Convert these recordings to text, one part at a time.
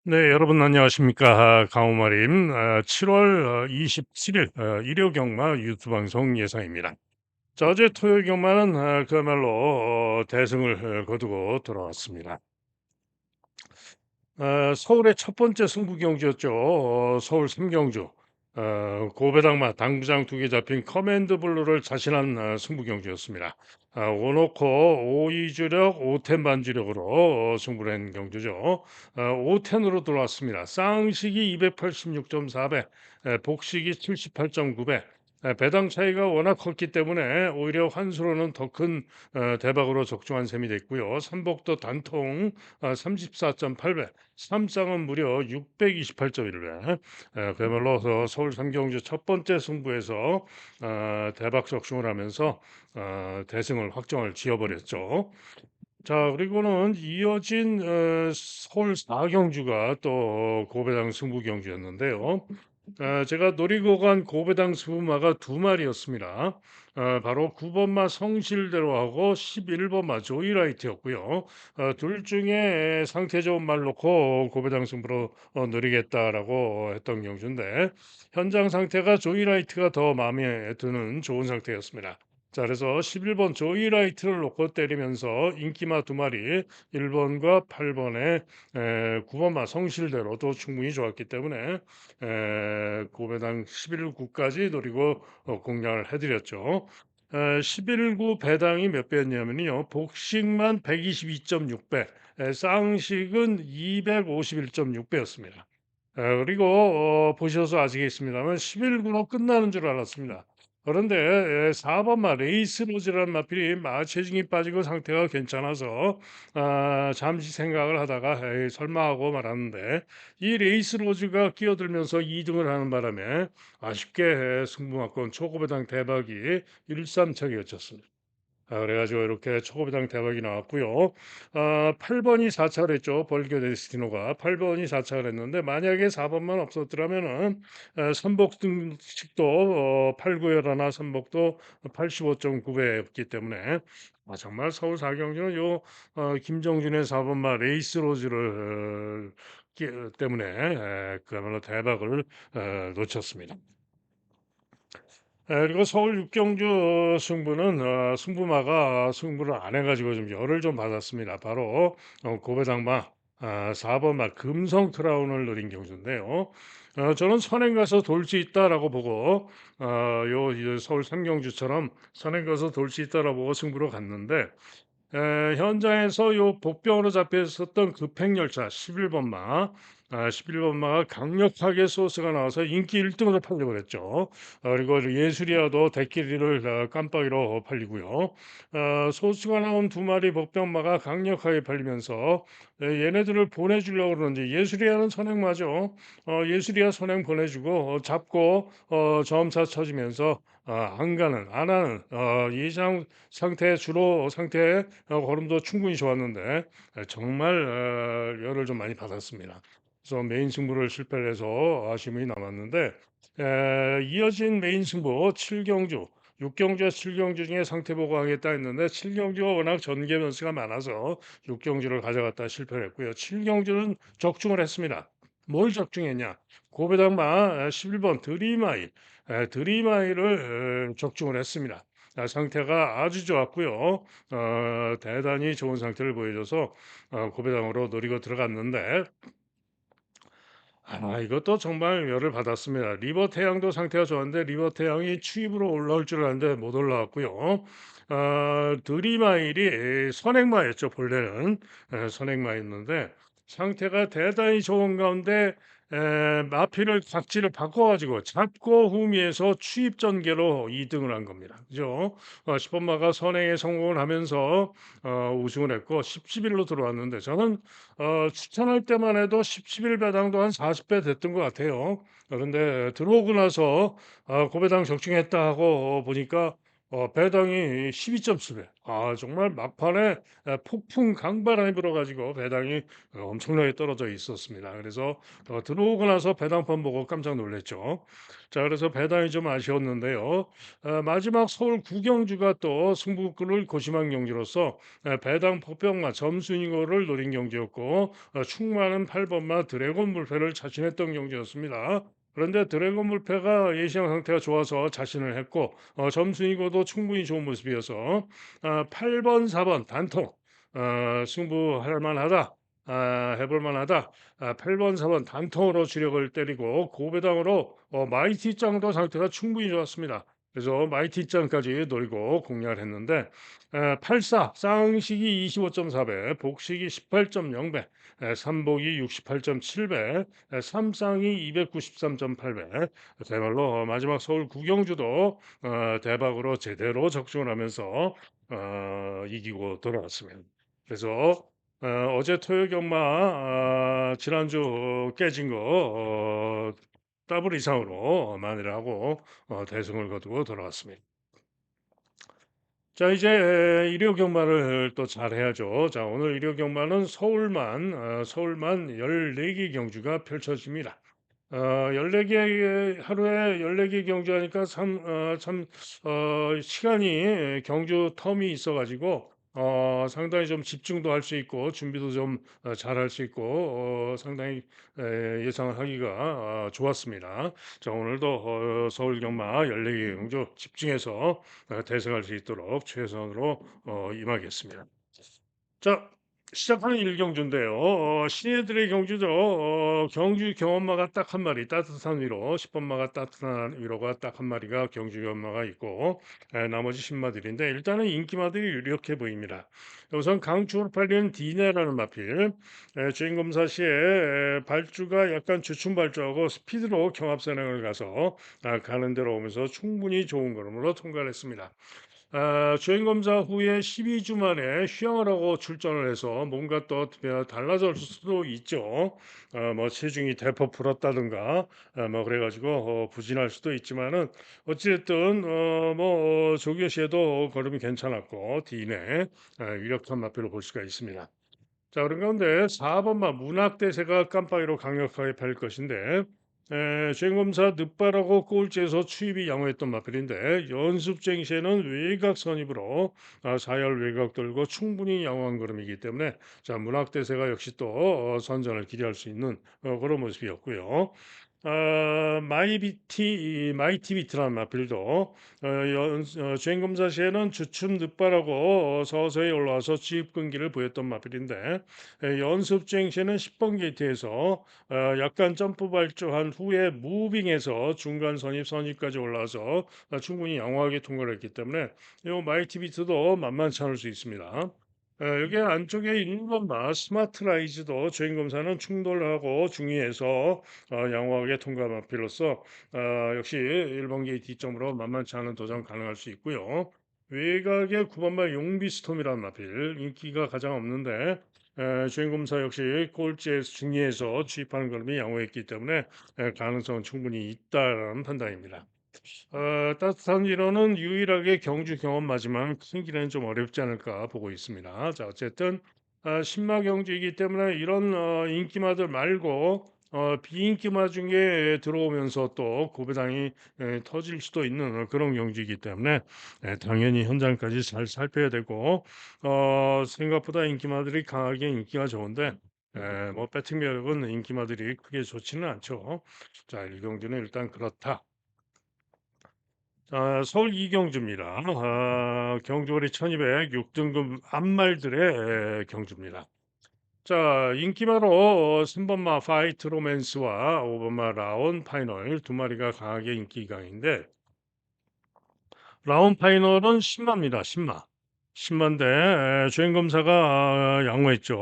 네, 여러분 안녕하십니까? 강호마림. 7월 27일 일요 경마 유튜브 방송 예상입니다. 자, 어제 토요일 경마는 그야말로 대승을 거두고 돌아왔습니다. 서울의 첫 번째 승부 경주였죠. 서울 삼경주. 고배당마 당구장 두 개 잡힌 커맨드 블루를 자신한 승부 경주였습니다. 오놓고 5위주력, 5텐 반주력으로 승부를 한 경주죠. 5텐으로 들어왔습니다. 쌍식이 286.4배, 복식이 78.9배. 배당 차이가 워낙 컸기 때문에 오히려 환수로는 더 큰 대박으로 적중한 셈이 됐고요. 삼복도 단통 34.8배, 삼쌍은 무려 628.1배. 그야말로 서울 삼경주 첫 번째 승부에서 대박 적중을 하면서 대승을 확정을 지어버렸죠. 자, 그리고는 이어진 서울 4경주가 또 고배당 승부 경주였는데요. 제가 노리고 간 고배당 승부마가 두 마리였습니다. 바로 9번마 성실대로하고 11번마 조이라이트였고요. 둘 중에 상태 좋은 말 놓고 고배당 승부로 노리겠다라고 했던 경주인데 현장 상태가 조이라이트가 더 마음에 드는 좋은 상태였습니다. 자, 그래서 11번 조이라이트를 놓고 때리면서 인기마 두 마리 1번과 8번에 9번마 성실대로도 충분히 좋았기 때문에 고배당 11구까지 노리고 공략을 해드렸죠. 11구 배당이 몇 배였냐면요. 복식만 122.6배, 쌍식은 251.6배였습니다. 그리고 보셔서 아시겠습니다만 11구로 끝나는 줄 알았습니다. 그런데 4번마 레이스 로즈라는 마필이 체중이 빠지고 상태가 괜찮아서 잠시 생각을 하다가 에이, 설마 하고 말았는데 이 레이스 로즈가 끼어들면서 2등을 하는 바람에 아쉽게 승부마권 초고배당 대박이 일삼차기였습니다. 그래가지고 이렇게 초고배당 대박이 나왔고요. 8번이 4차를 했죠. 벌교 데스티노가 8번이 4차를 했는데 만약에 4번만 없었더라면은 선복 등식도 8구열하나 선복도 85.9배였기 때문에 정말 서울 사경주는 요 김정준의 4번마 레이스 로즈를 때문에 그야말로 대박을 놓쳤습니다. 그리고 서울 육경주 승부는 승부마가 승부를 안 해가지고 좀 열을 좀 받았습니다. 바로 고배당마 4번마 금성 크라운을 노린 경주인데요. 저는 선행 가서 돌 수 있다라고 보고 이 서울 삼경주처럼 선행 가서 돌 수 있다라고 보고 승부로 갔는데 현장에서 요 복병으로 잡혀 있었던 급행열차 11번마 11번마가 강력하게 소스가 나와서 인기 1등으로 팔려버렸죠. 그리고 예술이야도 대끼리를 깜빡이로 팔리고요. 소스가 나온 두 마리 복병마가 강력하게 팔리면서 얘네들을 보내주려고 그러는지 예술이야는 선행마죠. 예술이야 선행 보내주고 잡고 점차 쳐지면서 안 하는 예상 상태 주로 상태 걸음도 충분히 좋았는데 정말 열을 좀 많이 받았습니다. 그래서 메인 승부를 실패를 해서 아쉬움이 남았는데 이어진 메인 승부 7경주 6경주와 7경주 중에 상태 보고하겠다 했는데 7경주가 워낙 전개 변수가 많아서 6경주를 가져갔다 실패를 했고요. 7경주는 적중을 했습니다. 뭘 적중했냐? 고배당마 11번 드리마이를 적중을 했습니다. 상태가 아주 좋았고요. 대단히 좋은 상태를 보여줘서 고배당으로 노리고 들어갔는데 이것도 정말 열을 받았습니다. 리버 태양도 상태가 좋았는데 리버 태양이 추입으로 올라올 줄 알았는데 못 올라왔고요. 드리마일이 선행마였죠. 본래는 선행마였는데 상태가 대단히 좋은 가운데 마필을 각지를 바꿔가지고 잡고 후미에서 추입 전개로 2등을 한 겁니다. 그죠? 10번마가 선행에 성공을 하면서 우승을 했고 10-11로 들어왔는데 저는 추천할 때만 해도 10-11 배당도 한 40배 됐던 것 같아요. 그런데 들어오고 나서 고배당 적중했다 하고 보니까 배당이 12.7배. 정말 막판에 폭풍 강바람이 불어 가지고 배당이 엄청나게 떨어져 있었습니다. 그래서 들어오고 나서 배당판 보고 깜짝 놀랐죠. 자, 그래서 배당이 좀 아쉬웠는데요. 마지막 서울 구경주가 또 승부를 고심한 경기로서 배당 폭병마 점수인고를 노린 경기였고, 충만은 8번마 드래곤 불패를 자신했던 경기였습니다. 그런데 드래곤 불패가 예시양 상태가 좋아서 자신을 했고, 점수이고도 충분히 좋은 모습이어서 8번, 4번 단통 승부할 만하다. 해볼 만하다. 8번, 4번 단통으로 주력을 때리고 고배당으로 마이티짱도 상태가 충분히 좋았습니다. 그래서 마이티짱까지 노리고 공략을 했는데 84 쌍식이 25.4배, 복식이 18.0배, 삼복이 68.7배, 삼쌍이 293.8배. 그야말로 마지막 서울 구경주도 대박으로 제대로 적중을 하면서 이기고 돌아왔습니다. 그래서 어제 토요 경마 지난주 깨진 거 더블 이상으로 만회를 하고 대승을 거두고 돌아왔습니다. 자, 이제 일요 경마를 또 잘 해야죠. 자, 오늘 일요 경마는 서울만 14개 경주가 펼쳐집니다. 14개 하루에 14개 경주하니까 시간이 경주 텀이 있어 가지고 상당히 좀 집중도 할 수 있고 준비도 좀 잘할 수 있고 상당히 예상을 하기가 좋았습니다. 자, 오늘도 서울 경마 14개 경주 집중해서 대승할 수 있도록 최선으로 임하겠습니다. 자, 시작하는 일경주인데요. 신예들의 경주죠. 경주 경엄마가 딱 한 마리, 따뜻한 위로, 10번마가 따뜻한 위로가 딱 한 마리가 경주 경엄마가 있고, 나머지 10마들인데, 일단은 인기마들이 유력해 보입니다. 우선 강추로 팔리는 디네라는 마필, 주인검사 시에 발주가 약간 주춤 발주하고 스피드로 경합선행을 가서 가는 대로 오면서 충분히 좋은 걸음으로 통과를 했습니다. 주행검사 후에 12주 만에 휴양을 하고 출전을 해서 뭔가 또 달라질 수도 있죠. 뭐 체중이 대폭 불었다든가 뭐 그래가지고 부진할 수도 있지만은 어찌됐든 뭐 조교 시에도 걸음이 괜찮았고 뒤내 유력한 마표로 볼 수가 있습니다. 자, 그런 가운데 4번마 문학대세가 깜빡이로 강력하게 팔 것인데 주행검사 늦바라고 꼴찌에서 추입이 양호했던 마필인데 연습쟁시에는 외곽 선입으로 4열 외곽 돌고 충분히 양호한 걸음이기 때문에 자, 문학대세가 역시 또 선전을 기대할 수 있는 그런 모습이었고요. 마이티비트라는 마필도 주행검사 시에는 주춤 늦바라고 서서히 올라와서 주입 끈기를 보였던 마필인데 연습 주행 시에는 10번 게이트에서 약간 점프 발주한 후에 무빙해서 중간 선입까지 올라와서 충분히 양호하게 통과를 했기 때문에 이 마이티비트도 만만치 않을 수 있습니다. 여기 안쪽에 1번마 스마트라이즈도 주행검사는 충돌하고 중위에서 양호하게 통과한 필로서 역시 1번 게이트 뒷점으로 만만치 않은 도전 가능할 수 있고요. 외곽의 9번마 용비스톰이라는 마필 인기가 가장 없는데 주행검사 역시 꼴찌에서 중위에서 취입하는 걸음이 양호했기 때문에 가능성은 충분히 있다는 판단입니다. 따뜻한 기로는 유일하게 경주 경험마지만 큰 길에는 좀 어렵지 않을까 보고 있습니다. 자, 어쨌든 신마 경주이기 때문에 이런 인기마들 말고 비인기마 중에 들어오면서 또 고배당이 터질 수도 있는 그런 경주이기 때문에 당연히 현장까지 잘 살펴야 되고 생각보다 인기마들이 강하게 인기가 좋은데 뭐 배팅 매력은 인기마들이 크게 좋지는 않죠. 자, 이 경주는 일단 그렇다. 서울 이경주입니다. 경주거리 1200 6등급 암말들의 경주입니다. 자, 인기마로 3번마 파이트 로맨스와 5번마 라온 파이널 두 마리가 강하게 인기 강인데 라운 파이널은 10마입니다. 10마. 10마인데 주행 검사가 양호했죠.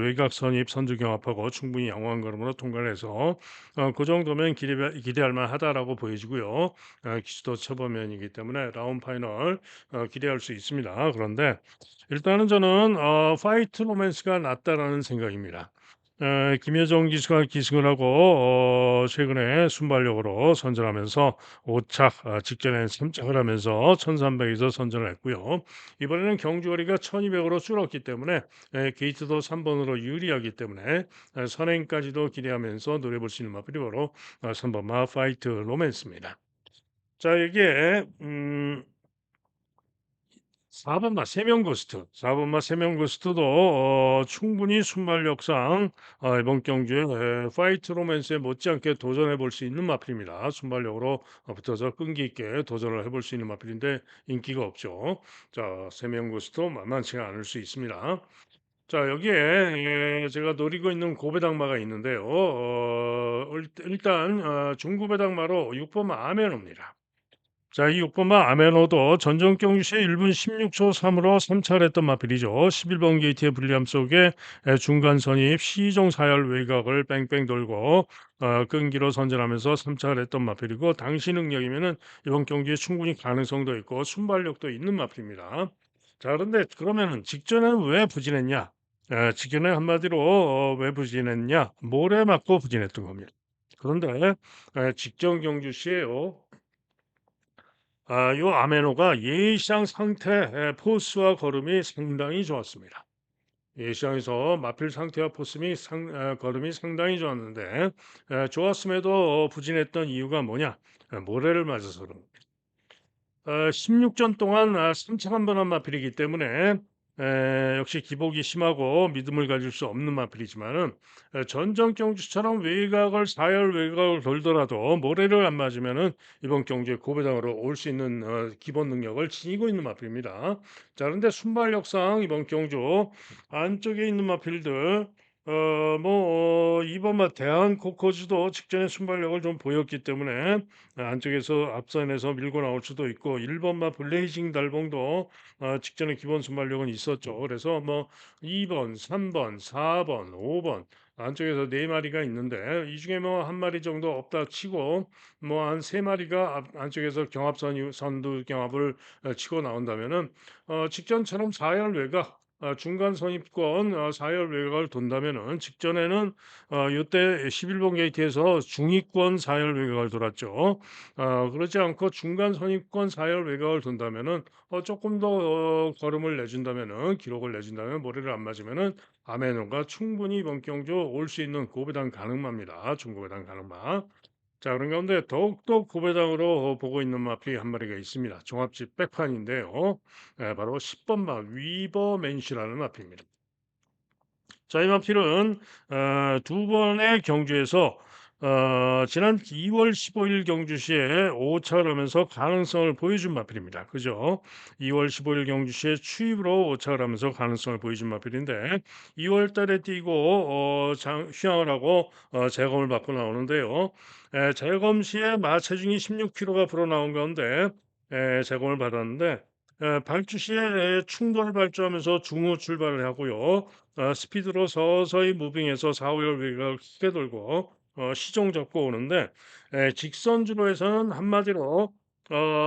외곽 선입 선두 경합하고 충분히 양호한 걸음으로 통과를 해서 그 정도면 기대할 만하다라고 보여지고요. 기수도 초보면이기 때문에 라운 파이널 기대할 수 있습니다. 그런데 일단은 저는 파이트 로맨스가 낫다라는 생각입니다. 김여정 기수가 기승을 하고 최근에 순발력으로 선전하면서 5 차 직전엔 3 착을 하면서 1,300에서 선전을 했고요. 이번에는 경주 거리가 1,200 으로 줄었기 때문에 게이트도 3 번으로 유리하기 때문에 선행까지도 기대하면서 노려볼 수 있는 마필이 바로 3번 마 파이트 로맨스입니다. 자 이게 4 번마 세명고스트, 4 번마 세명고스트도 충분히 순발력상 이번 경주에 파이트 로맨스에 못지않게 도전해 볼 수 있는 마필입니다. 순발력으로 붙어서 끈기 있게 도전을 해볼 수 있는 마필인데 인기가 없죠. 자, 세명고스트도 만만치가 않을 수 있습니다. 자, 여기에 제가 노리고 있는 고배당마가 있는데요. 일단 중고배당마로 6 번마 아메노입니다. 자, 이 6 번마 아메노도 전정 경주 시에 1분 16초 3 으로 3차를 했던 마필이죠. 11번 게이트의 불리함 속에 중간 선입 시종 사열 외곽을 뺑뺑 돌고 끈기로 선전하면서 3차를 했던 마필이고 당시 능력이면은 이번 경기에 충분히 가능성도 있고 순발력도 있는 마필입니다. 자, 그런데 그러면은 직전에는 왜 부진했냐? 직전에 한마디로 왜 부진했냐? 모래 맞고 부진했던 겁니다. 그런데 직전 경주 시에요. 요 아메노가 예시장 상태 포스와 걸음이 상당히 좋았습니다. 예시장에서 마필 상태와 포스미 걸음이 상당히 좋았는데 좋았음에도 부진했던 이유가 뭐냐? 모래를 맞아서 그런 16전 동안 3차 한 번 한 마필이기 때문에 역시 기복이 심하고 믿음을 가질 수 없는 마필이지만은 전정 경주처럼 외곽을 사열 외곽을 돌더라도 모래를 안 맞으면은 이번 경주에 고배당으로 올 수 있는 기본 능력을 지니고 있는 마필입니다. 자, 그런데 순발력상 이번 경주 안쪽에 있는 마필들 이번 대한 코코즈도 직전에 순발력을 좀 보였기 때문에 안쪽에서 앞선에서 밀고 나올 수도 있고 1 번마 블레이징 달봉도 직전에 기본 순발력은 있었죠. 그래서 2 번, 3 번, 4 번, 5번 안쪽에서 4 마리가 있는데 이 중에 한 마리 정도 없다 치고 한 3 마리가 안쪽에서 선두 경합을 치고 나온다면은 직전처럼 4열 외곽 중간 선입권 4열 외곽을 돈다면은 직전에는 요때 11번 게이트에서 중위권 4열 외곽을 돌았죠. 그렇지 않고 중간 선입권 4열 외곽을 돈다면은 조금 더 걸음을 내준다면은 기록을 내준다면 머리를 안 맞으면은 아메논과 충분히 이번 경주 올 수 있는 고배당 가능마입니다. 중고배당 가능마. 자, 그런 가운데 더욱더 고배당으로 보고 있는 마필이 한 마리가 있습니다. 종합집 백판인데요. 바로 10 번마 위버맨시라는 마필입니다. 자, 이 마필은 두 번의 경주에서 지난 2월 15일 경주시에 5차를 하면서 가능성을 보여준 마필입니다. 그죠? 2월 15일 경주시에 추입으로 5차를 하면서 가능성을 보여준 마필인데 2월 달에 뛰고 휴양을 하고 재검을 받고 나오는데요. 재검 시에 마체중이 16kg가 불어나온 가운데 재검을 받았는데 발주 시에 충돌 발주하면서 중후 출발을 하고요. 스피드로 서서히 무빙해서 4-5열 외곽을 크게 돌고 시종 잡고 오는데 직선주로 해서는 한마디로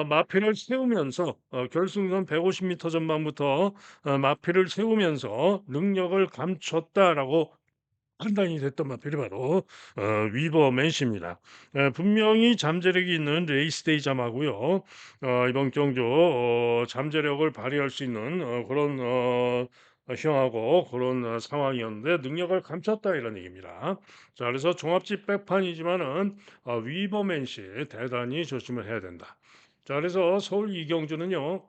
마필을 세우면서 결승선 150m 전방부터 마필을 세우면서 능력을 감췄다라고 판단이 됐던 마필이 바로 위버맨시입니다. 분명히 잠재력이 있는 레이스데이 잠하고요. 이번 경주 잠재력을 발휘할 수 있는 그런 형하고 그런 상황이었는데 능력을 감췄다 이런 얘기입니다. 자, 그래서 종합집 백판이지만은 위버맨시 대단히 조심을 해야 된다. 자, 그래서 서울 이경주는요.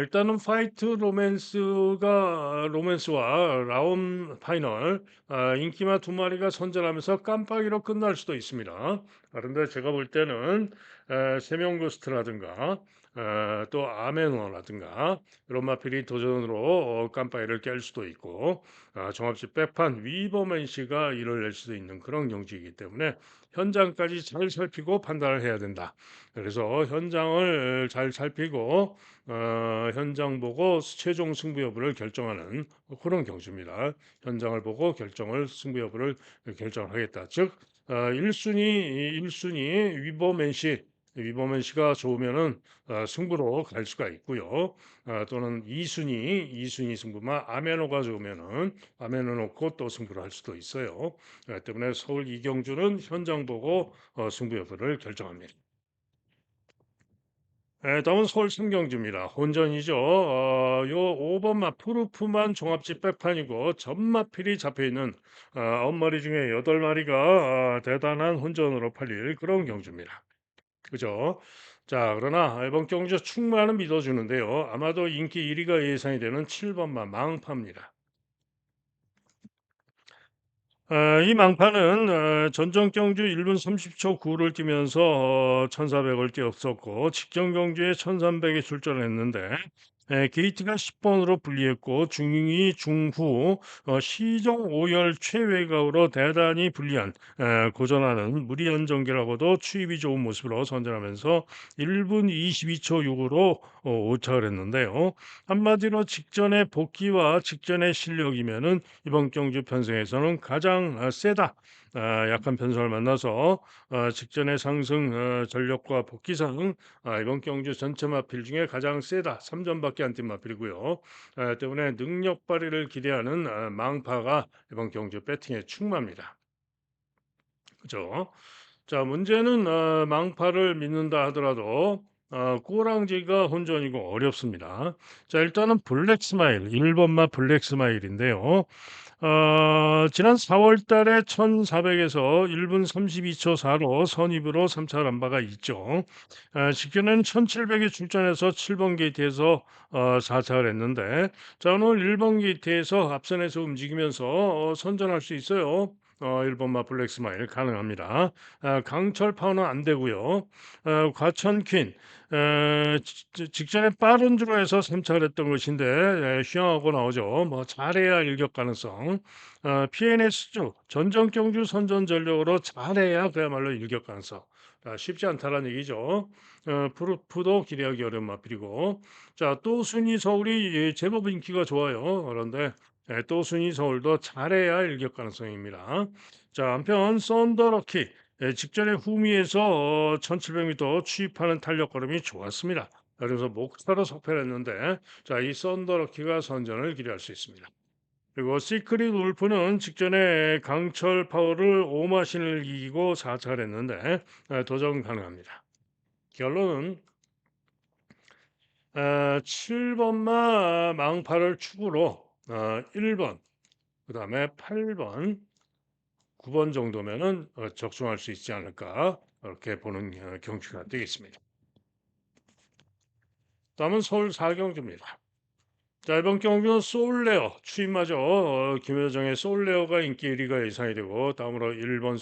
일단은 파이트 로맨스와 라운 파이널 인기마 두 마리가 선전하면서 깜빡이로 끝날 수도 있습니다. 그런데 제가 볼 때는 세명고스트라든가 또 아메노라든가 이런 마필이 도전으로 깜빡이를 깰 수도 있고 종합집 백판 위버맨 씨가 일을 낼 수도 있는 그런 경지이기 때문에 현장까지 잘 살피고 판단을 해야 된다. 그래서 현장을 잘 살피고 현장 보고 최종 승부 여부를 결정하는 그런 경주입니다. 현장을 보고 승부 여부를 결정하겠다. 즉 1순위 위버맨시 위버맨 씨가 좋으면은 승부로 갈 수가 있고요. 또는 2순위 승부마 아메노가 좋으면은 아메노 놓고 또 승부를 할 수도 있어요. 때문에 서울 이경주는 현장 보고 승부 여부를 결정합니다. 다음은 서울 삼경주입니다. 혼전이죠. 요 5번 마 푸르프만 종합집 백판이고 전마필이 잡혀있는 9마리 중에 8마리가 대단한 혼전으로 팔릴 그런 경주입니다. 그죠? 자, 그러나 이번 경주 충만은 믿어주는데요. 아마도 인기 1위가 예상이 되는 7번마 망파입니다. 이 망파는 전정 경주 1분 30초 9를 뛰면서 1,400을 뛰었었고 직전 경주에 1,300에 출전했는데 게이트가 10번으로 불리했고 중위 중후 시종 5열 최외곽으로 대단히 불리한 고전하는 무리한 전개라고도 추입이 좋은 모습으로 선전하면서 1분 22초 6으로 오차를 했는데요. 한마디로 직전의 복귀와 직전의 실력이면은 이번 경주 편성에서는 가장 세다. 약한 편성을 만나서 직전의 상승 전력과 복귀상 이번 경주 전체 마필 중에 가장 세다. 3점밖에 안 뛴 마필이고요. 때문에 능력 발휘를 기대하는 망파가 이번 경주 배팅에 충만합니다. 그죠? 자, 문제는 망파를 믿는다 하더라도 꼬랑지가 혼전이고 어렵습니다. 자, 일단은 블랙 스마일, 1번마 블랙 스마일인데요. 지난 4월 달에 1,400에서 1분 32초 4로 선입으로 3차 람바가 있죠. 직전에는 1,700에 출전해서 7번 게이트에서 4차를 했는데, 자, 오늘 1번 게이트에서 앞선에서 움직이면서 선전할 수 있어요. 1번마 블랙 스마일 가능합니다. 강철 파워는 안 되고요. 과천 퀸, 직전에 빠른 주로 해서 3차를 했던 것인데 휘황하고 나오죠. 뭐 잘해야 일격 가능성. PNS주 전정 경주 선전 전력으로 잘해야 그야말로 일격 가능성. 쉽지 않다라는 얘기죠. 프루프도 기대하기 어려운 마필이고. 자, 또 순위 서울이 제법 인기가 좋아요. 그런데 또 순위 서울도 잘해야 일격 가능성입니다. 자, 한편 썬더러키 직전에 후미에서 1700m 추입하는 탄력 걸음이 좋았습니다. 그래서 목타로 석패를 했는데 자, 이 썬더러키가 선전을 기대할 수 있습니다. 그리고 시크릿 울프는 직전에 강철 파워를 오마신을 이기고 4차를 했는데 도전 가능합니다. 결론은 7번마 망파를 축으로 1번, 그 다음에 8번, 9번 정도면은 적중할 수 있지 않을까 그렇게 보는 경추가 되겠습니다. 다음은 서울 4경주입니다. 자, 이번 경주는 소울레어 추임마죠. 김여정의 소울레어가 인기 1위가 예상이 되고 다음으로 1번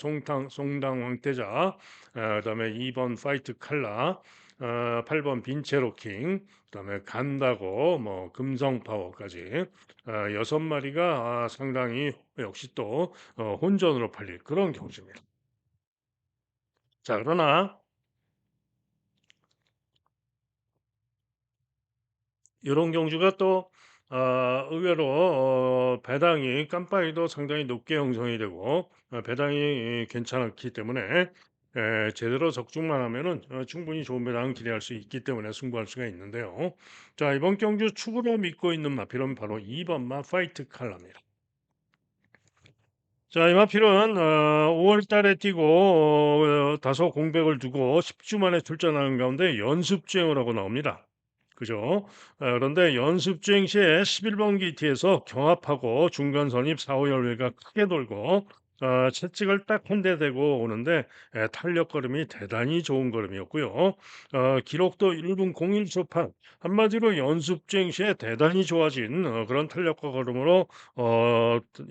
송당 황태자, 그다음에 2번 파이트 칼라, 8번 빈체로킹, 그다음에 간다고 뭐 금성 파워까지 6마리가 상당히 역시 또 혼전으로 팔릴 그런 경주입니다. 자, 그러나 이런 경주가 또 의외로 배당이 깜빡이도 상당히 높게 형성이 되고 배당이 괜찮았기 때문에 제대로 적중만 하면은 충분히 좋은 배당을 기대할 수 있기 때문에 승부할 수가 있는데요. 자, 이번 경주 축으로 믿고 있는 마필은 바로 2번 마 파이트 칼라입니다. 자, 이 마필은 5월 달에 뛰고 다소 공백을 두고 10주 만에 출전하는 가운데 연습 주행을 하고 나옵니다. 그죠? 그런데 연습 주행 시에 11번 기티에서 경합하고 중간 선입 4, 5 열외가 크게 돌고 채찍을 딱 한 대 대고 오는데 탄력 걸음이 대단히 좋은 걸음이었고요. 기록도 1분 01초 8. 한마디로 연습 주행 시에 대단히 좋아진 그런 탄력과 걸음으로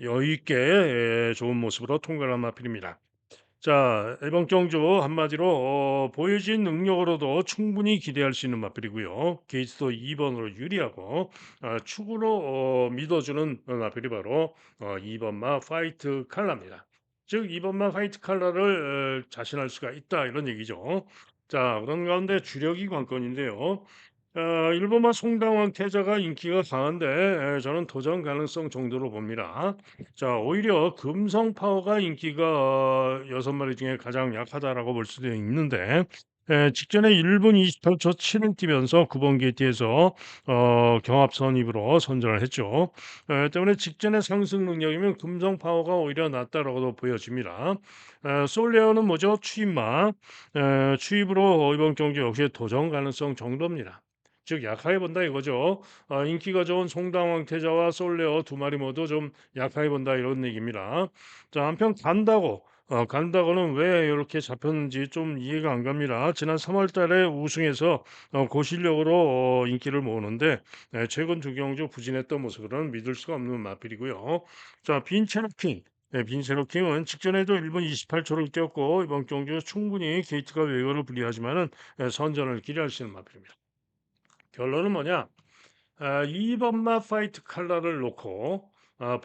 여유 있게 좋은 모습으로 통과한 마필입니다. 자, 이번 경주 한마디로 보여진 능력으로도 충분히 기대할 수 있는 마필이고요. 게이트도 2번으로 유리하고 축으로 믿어주는 마필이 바로 2번마 파이트 칼라입니다. 즉 2번마 파이트 칼라를 자신할 수가 있다 이런 얘기죠. 자, 그런 가운데 주력이 관건인데요. 일본마 송당황 태자가 인기가 강한데 저는 도전 가능성 정도로 봅니다. 자, 오히려 금성 파워가 인기가 6마리 중에 가장 약하다라고 볼 수도 있는데 직전에 1분 28초 7을 뛰면서 9번 게이트에서 경합 선입으로 선전을 했죠. 때문에 직전의 상승 능력이면 금성 파워가 오히려 낫다라고도 보여집니다. 솔레어는 뭐죠? 추임마. 추입으로 이번 경기 역시 도전 가능성 정도입니다. 즉 약하게 본다 이거죠. 인기가 좋은 송당 황태자와 솔레어 두 마리 모두 좀 약하게 본다 이런 얘기입니다. 자, 한편 간다고는 왜 이렇게 잡혔는지 좀 이해가 안 갑니다. 지난 3월 달에 우승해서 그 실력으로 인기를 모으는데 최근 두 경주 부진했던 모습으로는 믿을 수가 없는 마필이고요. 자, 빈체로킹. 빈체로킹은 직전에도 1분 28초를 뛰었고 이번 경주 충분히 게이트가 외곽을 불리하지만은 선전을 기대할 수 있는 마필입니다. 결론은 뭐냐? 2번마 파이트 칼라를 놓고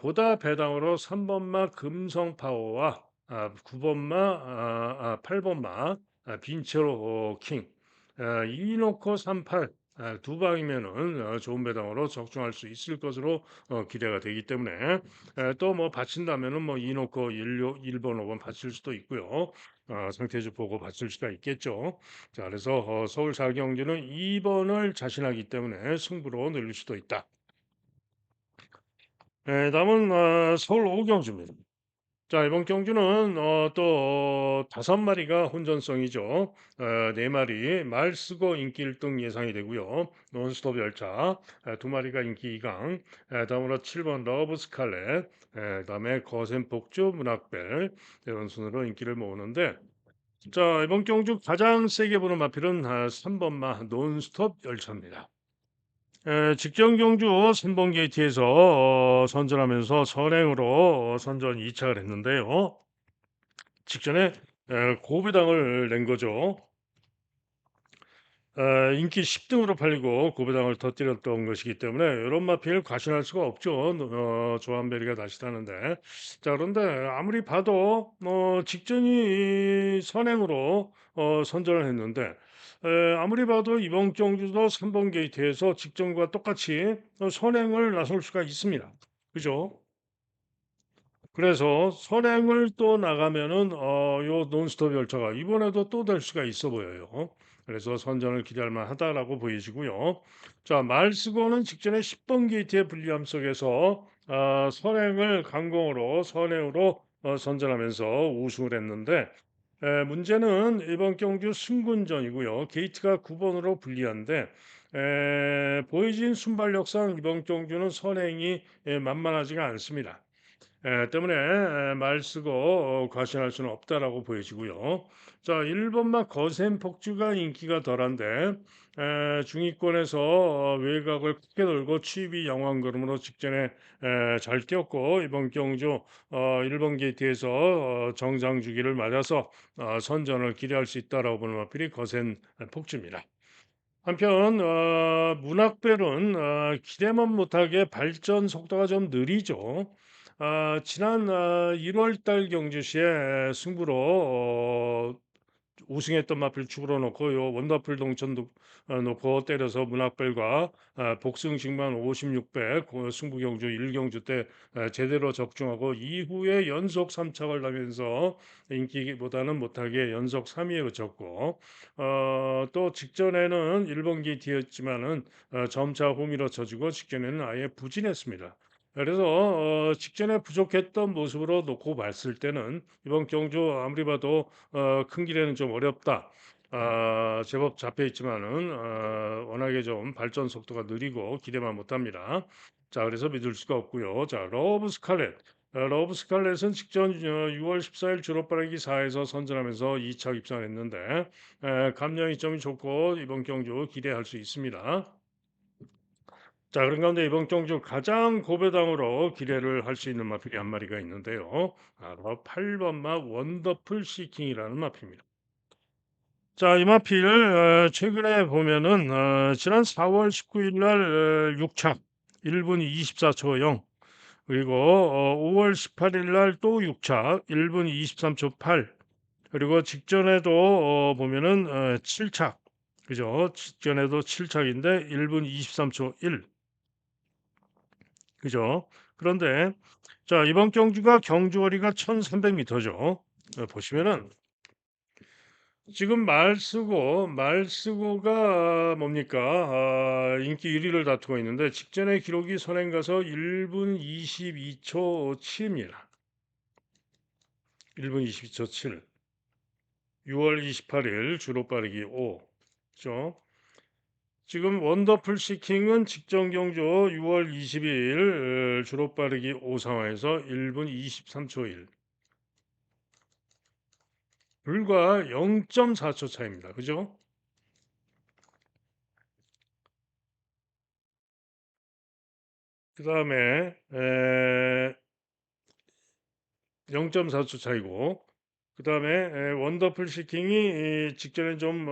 보다 배당으로 3번마 금성 파워와 9번마 8번마 빈체로 킹 이 놓고 38 두 방이면은 좋은 배당으로 적중할 수 있을 것으로 기대가 되기 때문에 또 뭐 받친다면은 뭐 이 놓고 1번 5번 받칠 수도 있고요. 상태주 보고 받칠 수가 있겠죠. 자, 그래서 서울 4경기는 2번을 자신하기 때문에 승부로 늘릴 수도 있다. 다음은 서울 5경주입니다. 자, 이번 경주는 또 다섯 마리가 혼전성이죠. 네 마리 말 쓰고 인기 1등 예상이 되고요. 논스톱 열차 두 마리가 인기 2강. 다음으로 7번 러브 스칼렛, 그다음에 거센 복주 문학벨 이런 순으로 인기를 모으는데 자, 이번 경주 가장 세게 보는 마필은 3번마 논스톱 열차입니다. 직전 경주 3번 게이트에서 선전하면서 선행으로 선전 2착을 했는데요. 직전에 고배당을 낸 거죠. 인기 10등으로 팔리고 고배당을 터뜨렸던 것이기 때문에 이런 마필 과신할 수가 없죠. 조한베리가 다시 타는데. 자, 그런데 아무리 봐도 직전이 선행으로 선전을 했는데 아무리 봐도 이번 경주도 3번 게이트에서 직전과 똑같이 선행을 나설 수가 있습니다. 그죠? 그래서 선행을 또 나가면은 요 논스톱 열차가 이번에도 또 될 수가 있어 보여요. 그래서 선전을 기대할 만하다라고 보이시고요. 자, 말스고는 직전에 10번 게이트의 불리함 속에서 선행을 강공으로 선행으로 선전하면서 우승을 했는데 문제는 이번 경주 승군전이고요. 게이트가 9번으로 불리한데 보여진 순발력상 이번 경주는 선행이 만만하지가 않습니다. 때문에 말 쓰고 과신할 수는 없다라고 보여지고요. 자, 1번마 거센 폭주가 인기가 덜한데 중위권에서 외곽을 크게 돌고 취입이 양호한 걸음으로 직전에 잘 뛰었고 이번 경주 1번 게이트에서 정상 주기를 맞아서 선전을 기대할 수 있다라고 보는 마필이 거센 폭주입니다. 한편 문학벨은 기대만 못하게 발전 속도가 좀 느리죠. 지난 1월 달 경주 시에 승부로 우승했던 마필 축으로 놓고 요 원더풀 동천도 놓고 때려서 문학벨과 복승식만 56배 승부 경주 1경주 때 제대로 적중하고 이후에 연속 3착을 하면서 인기보다는 못하게 연속 3위에 그쳤고 또 직전에는 1번 게이트였지만은 점차 호미로 쳐지고 직전에는 아예 부진했습니다. 그래서 직전에 부족했던 모습으로 놓고 봤을 때는 이번 경주 아무리 봐도 큰 길에는 좀 어렵다. 제법 잡혀 있지만은 워낙에 좀 발전 속도가 느리고 기대만 못합니다. 자, 그래서 믿을 수가 없고요. 자, 러브 스칼렛. 러브 스칼렛은 직전 6월 14일 주로빠르기 4에서 선전하면서 2차 입상을 했는데 감량 이점이 좋고 이번 경주 기대할 수 있습니다. 자, 그런 가운데 이번 경주 가장 고배당으로 기대를 할 수 있는 마필이 한 마리가 있는데요. 바로 8번마 원더풀 시킹이라는 마필입니다. 자, 이 마필 최근에 보면은 지난 4월 19일 날 6차 1분 24초 0 그리고 5월 18일 날 또 6차 1분 23초 8 그리고 직전에도 보면은 7착 그죠? 직전에도 7착인데 1분 23초 1 그죠? 그런데 자, 이번 경주가 경주거리가 1300m죠. 보시면은 지금 말 쓰고가 뭡니까? 인기 1 위를 다투고 있는데 직전의 기록이 선행 가서 1분 22초 7 입니다. 1분 22초 7. 6월 28일 주로 빠르기 5. 그죠? 지금 원더풀 시킹은 직전 경주 6월 22일 주로 빠르기 5 상황에서 1분 23초 1. 불과 0.4초 차이입니다. 그죠? 그 다음에 0.4초 차이고 그 다음에 원더풀 시킹이 직전에 좀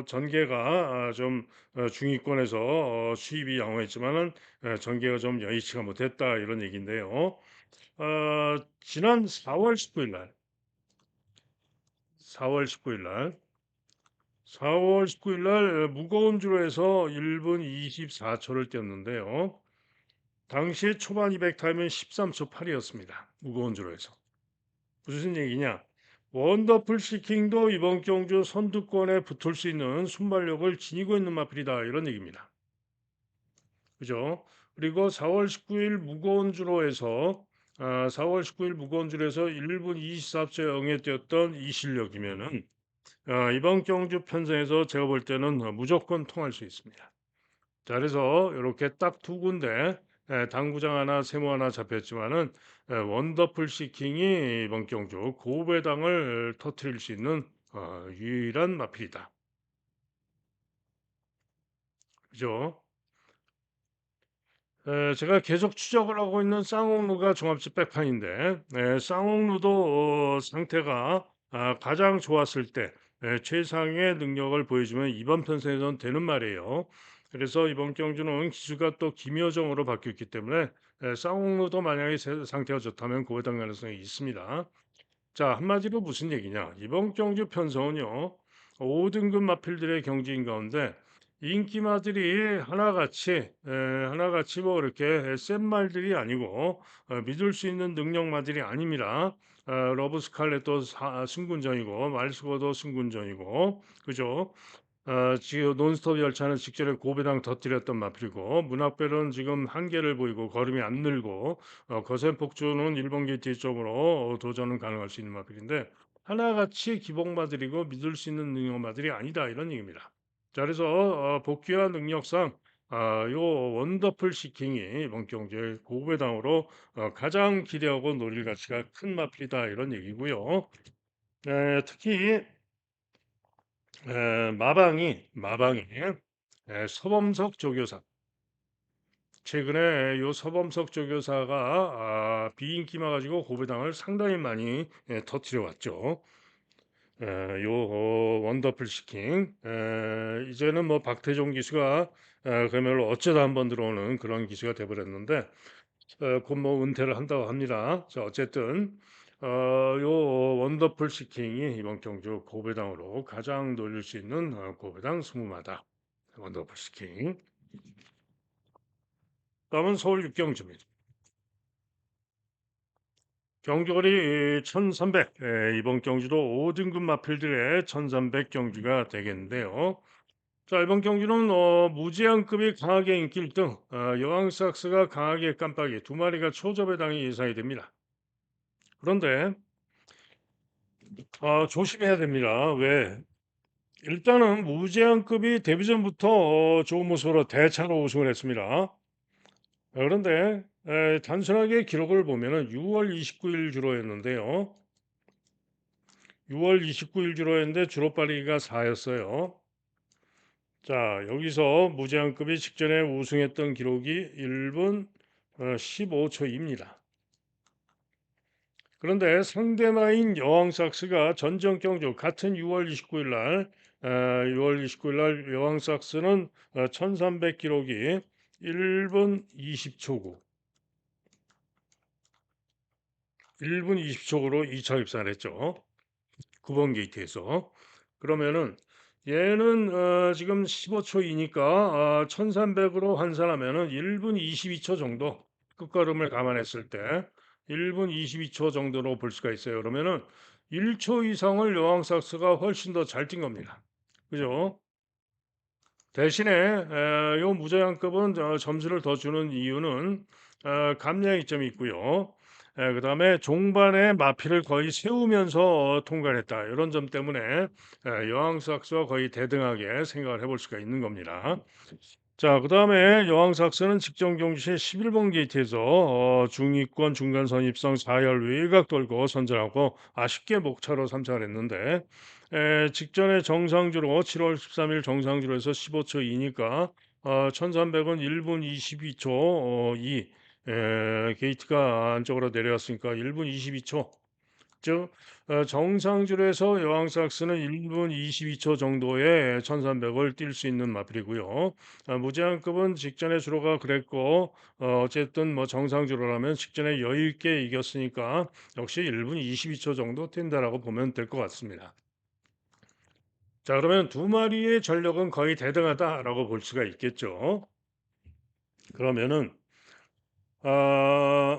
전개가 좀 중위권에서 수입이 양호했지만은 전개가 좀 여의치가 못했다 이런 얘기인데요. 지난 4월 19일 날, 4월 19일 날, 4월 19일 날 무거운 주로에서 1분 24초를 뛰었는데요. 당시 초반 200 타임은 13초 8이었습니다. 무거운 주로에서. 무슨 얘기냐? 원더풀 시킹도 이번 경주 선두권에 붙을 수 있는 순발력을 지니고 있는 마필이다 이런 얘기입니다. 그죠? 그리고 4월 19일 무거운 주로에서 4월 19일 무거운 주로에서 1분 24초 0에 뛰었던 이 실력이면은 이번 경주 편성에서 제가 볼 때는 무조건 통할 수 있습니다. 자, 그래서 이렇게 딱 두 군데 당구장 하나, 세모 하나 잡혔지만은 원더풀 시킹이 이번 경주 고배당을 터트릴 수 있는 유일한 마필이다. 그죠? 제가 계속 추적을 하고 있는 쌍옥루가 종합집 백판인데 쌍옥루도 상태가 가장 좋았을 때 최상의 능력을 보여주면 이번 편성에선 되는 말이에요. 그래서 이번 경주는 기수가 또 김여정으로 바뀌었기 때문에 쌍옥루도 만약에 상태가 좋다면 고해당 가능성이 있습니다. 자, 한마디로 무슨 얘기냐? 이번 경주 편성은요, 5등급 마필들의 경지인 가운데 인기마들이 하나같이 뭐 이렇게 센 말들이 아니고 믿을 수 있는 능력마들이 아닙니다. 러브 스칼렛도 승군전이고 말수고도 승군전이고 그죠? 지금 논스톱 열차는 직전에 고배당 터뜨렸던 마필이고 문학별은 지금 한계를 보이고 걸음이 안 늘고 거센 폭주는 일본 게이트 쪽으로 도전은 가능할 수 있는 마필인데 하나같이 기복마들이고 믿을 수 있는 능력마들이 아니다 이런 얘기입니다. 자 그래서 복귀와 능력상 요 원더풀 시킹이 이번 경기의 고배당으로 가장 기대하고 노릴 가치가 큰 마필이다 이런 얘기고요. 특히 마방이 서범석 조교사 최근에 요 서범석 조교사가 비인기마 가지고 고배당을 상당히 많이 터뜨려 왔죠. 요 원더풀 시킹 이제는 뭐 박태종 기수가 그야말로 어쩌다 한번 들어오는 그런 기수가 돼버렸는데 곧 뭐 은퇴를 한다고 합니다. 자 어쨌든 요 원더풀 시킹이 이번 경주 고배당으로 가장 노릴 수 있는 고배당 스무마다 원더풀 시킹. 다음은 서울 육경주입니다. 경주거리 1300 이번 경주도 5등급 마필들의 1300 경주가 되겠는데요. 자 이번 경주는 무제한급이 강하게 인기 1등 여왕삭스가 강하게 깜빡이 두 마리가 초접배당이 예상이 됩니다. 그런데 조심해야 됩니다. 왜? 일단은 무제한급이 데뷔전부터 좋은 모습으로 대차로 우승을 했습니다. 그런데 단순하게 기록을 보면은 6월 29일 주로였는데요. 6월 29일 주로였는데 주로 빠르기가 4였어요. 자, 여기서 무제한급이 직전에 우승했던 기록이 1분 15초입니다. 그런데 상대마인 여왕삭스가 전전 경주 같은 6월 29일 날 6월 29일 날 여왕삭스는 1300 기록이 1분 20초고 1분 20초로 2차 입상을 했죠. 9번 게이트에서. 그러면은 얘는 지금 15초이니까 1300으로 환산하면은 1분 22초 정도 끝걸음을 감안했을 때 1분 22초 정도로 볼 수가 있어요. 그러면은 1초 이상을 여왕삭스가 훨씬 더 잘 뛴 겁니다. 그죠? 대신에 요 무제한급은 점수를 더 주는 이유는 감량 이점이 있고요. 그다음에 종반에 마필을 거의 세우면서 통과를 했다. 이런 점 때문에 여왕삭스와 거의 대등하게 생각을 해볼 수가 있는 겁니다. 자, 그다음에 여왕삭스는 직전 경기 시 11번 게이트에서 중위권 중간 선입성 4열 외곽 돌고 선전하고 아쉽게 목차로 삼착을 했는데 직전에 정상주로 7월 13일 정상주로 해서 15초 2니까 1300은 1분 22초 2 게이트가 안쪽으로 내려왔으니까 1분 22초 즉 정상주로 해서 여왕삭스는 1분 22초 정도의 1300을 뛸 수 있는 마필이고요. 무제한급은 직전에 주로가 그랬고 어쨌든 뭐 정상주로라면 직전에 여유 있게 이겼으니까 역시 1분 22초 정도 뛴다라고 보면 될 것 같습니다. 자, 그러면 두 마리의 전력은 거의 대등하다라고 볼 수가 있겠죠. 그러면은 어,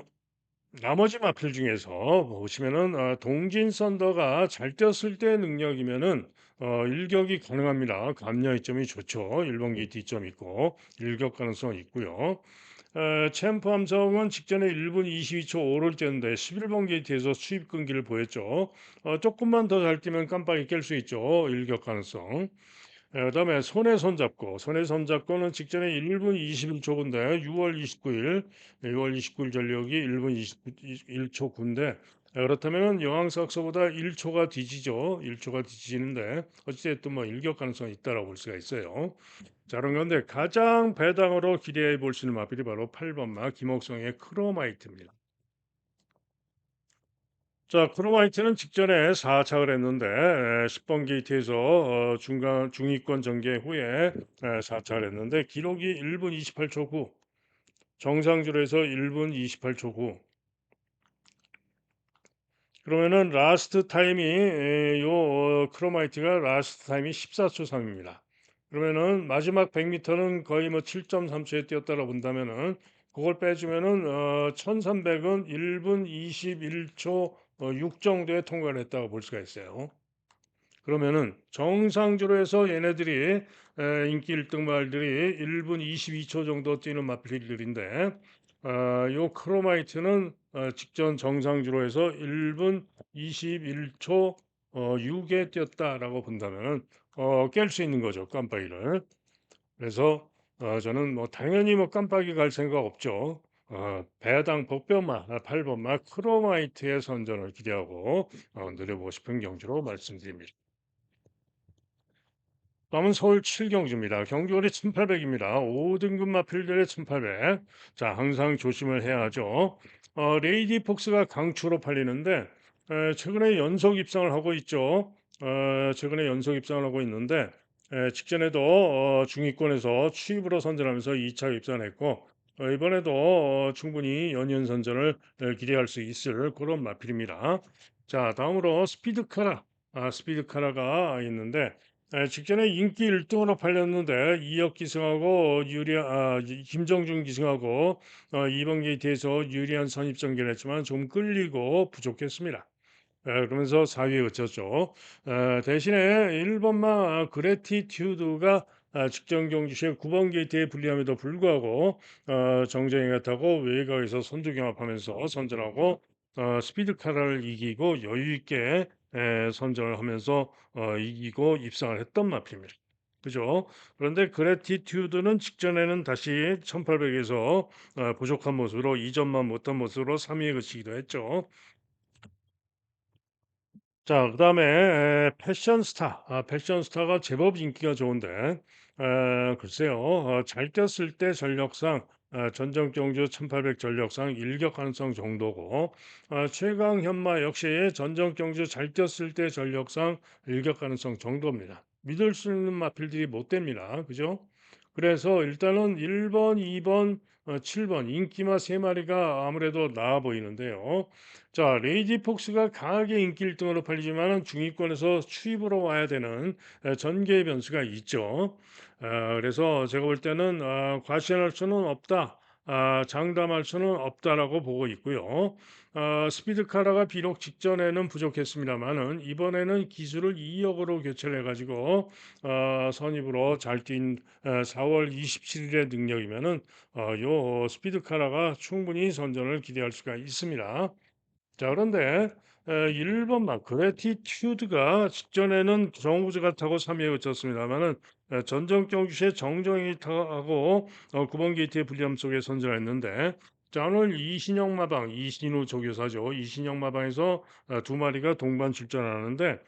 나머지 마필 중에서 보시면은 동진 썬더가 잘 뛰었을 때 능력이면은 일격이 가능합니다. 감려 이점이 좋죠. 1번 게이트 이점 있고 일격 가능성 있고요. 챔프 함성은 직전에 1분 22초 5를 뛰었는데 11번 게이트에서 수입 끈기를 보였죠. 조금만 더 잘 뛰면 깜빡이 깰 수 있죠. 일격 가능성. 그다음에 손에 손잡고는 직전에 1분 21초인데 6월 29일 전력이 1분 21초 9인데 그렇다면 여왕삭서보다 1초가 뒤지죠. 1초가 뒤지는데 어찌됐든 뭐 일격 가능성이 있다라고 볼 수가 있어요. 자, 그런 건데 가장 배당으로 기대해 볼 수 있는 마필이 바로 8번 마 김옥성의 크로마이트입니다. 자, 크로마이트는 직전에 4착을 했는데 10번 게이트에서 중간 중위권 전개 후에 4착을 했는데 기록이 1분 28초 9, 정상주로 해서 1분 28초 9. 그러면은 라스트 타임이 요 크로마이트가 라스트 타임이 14초 3입니다. 그러면은 마지막 100m는 거의 뭐 7.3초에 뛰었다고 본다면은 그걸 빼주면은 1300은 1분 21초 6 정도에 통과를 했다고 볼 수가 있어요. 그러면은 정상주로 해서 얘네들이 인기 1등 말들이 1분 22초 정도 뛰는 마필들인데 요 크로마이트는 직전 정상주로 해서 1분 21초 6에 뛰었다라고 본다면은 깰 수 있는 거죠, 깜빡이를. 그래서 저는 뭐 당연히 뭐 깜빡이 갈 생각 없죠. 배당 복변마 8번마 크로마이트의 선전을 기대하고 누려보고 싶은 경주로 말씀드립니다. 다음은 서울 7경주입니다. 경주거리 1800입니다. 5등급 마필들의 1800. 자, 항상 조심을 해야 하죠. 레이디 폭스가 강추로 팔리는데 최근에 연속 입상을 하고 있죠. 최근에 연속 입상을 하고 있는데 직전에도 중위권에서 추입으로 선전하면서 2차 입상을 했고 이번에도 충분히 연이은 선전을 기대할 수 있을 그런 마필입니다. 자, 다음으로 스피드카라. 스피드카라가 있는데 직전에 인기 1등으로 팔렸는데 이혁 기승하고 김정준 기승하고 2번 게이트에서 유리한 선입 전개를 했지만 좀 끌리고 부족했습니다. 그러면서 4위에 그쳤죠. 대신에 1번마 그래티튜드가 직전 경기 시에 9번 게이트에 불리함에도 불구하고 정정이가 타고 외곽에서 선두 경합하면서 선전하고 스피드카를 이기고 여유 있게 선전을 하면서 이기고 입상을 했던 마필입니다. 그죠? 그런데 그래티튜드는 직전에는 다시 1800에서 부족한 모습으로 2점만 못한 모습으로 3위에 그치기도 했죠. 자, 그다음에 패션스타. 패션스타가 제법 인기가 좋은데 글쎄요. 잘 뛰었을 때 전력상 전정 경주 1800 전력상 일격 가능성 정도고 최강 현마 역시 전정 경주 잘 뛰었을 때 전력상 일격 가능성 정도입니다. 믿을 수 있는 마필들이 못 됩니다. 그죠? 그래서 일단은 1번, 2번, 7번 인기마 세 마리가 아무래도 나아 보이는데요. 자, 레이디 폭스가 강하게 인기 1등으로 팔리지만은 중위권에서 추입으로 와야 되는 전개의 변수가 있죠. 그래서 제가 볼 때는 과시할 수는 없다. 장담할 수는 없다라고 보고 있고요. 스피드카라가 비록 직전에는 부족했습니다만은 이번에는 기술을 2역으로 교체를 해가지고 선입으로 잘 뛴 4월 27일의 능력이면은 요 스피드카라가 충분히 선전을 기대할 수가 있습니다. 자, 그런데 1번 막 그래티튜드가 직전에는 정우즈가 타고 3위에 그쳤습니다만은 전정 경주시의 정정이 타고 9번 게이트의 불리함 속에 선전했는데 자, 오늘 이신영 마방, 이신우 조교사죠. 이신영 마방에서 두 마리가 동반 출전하는데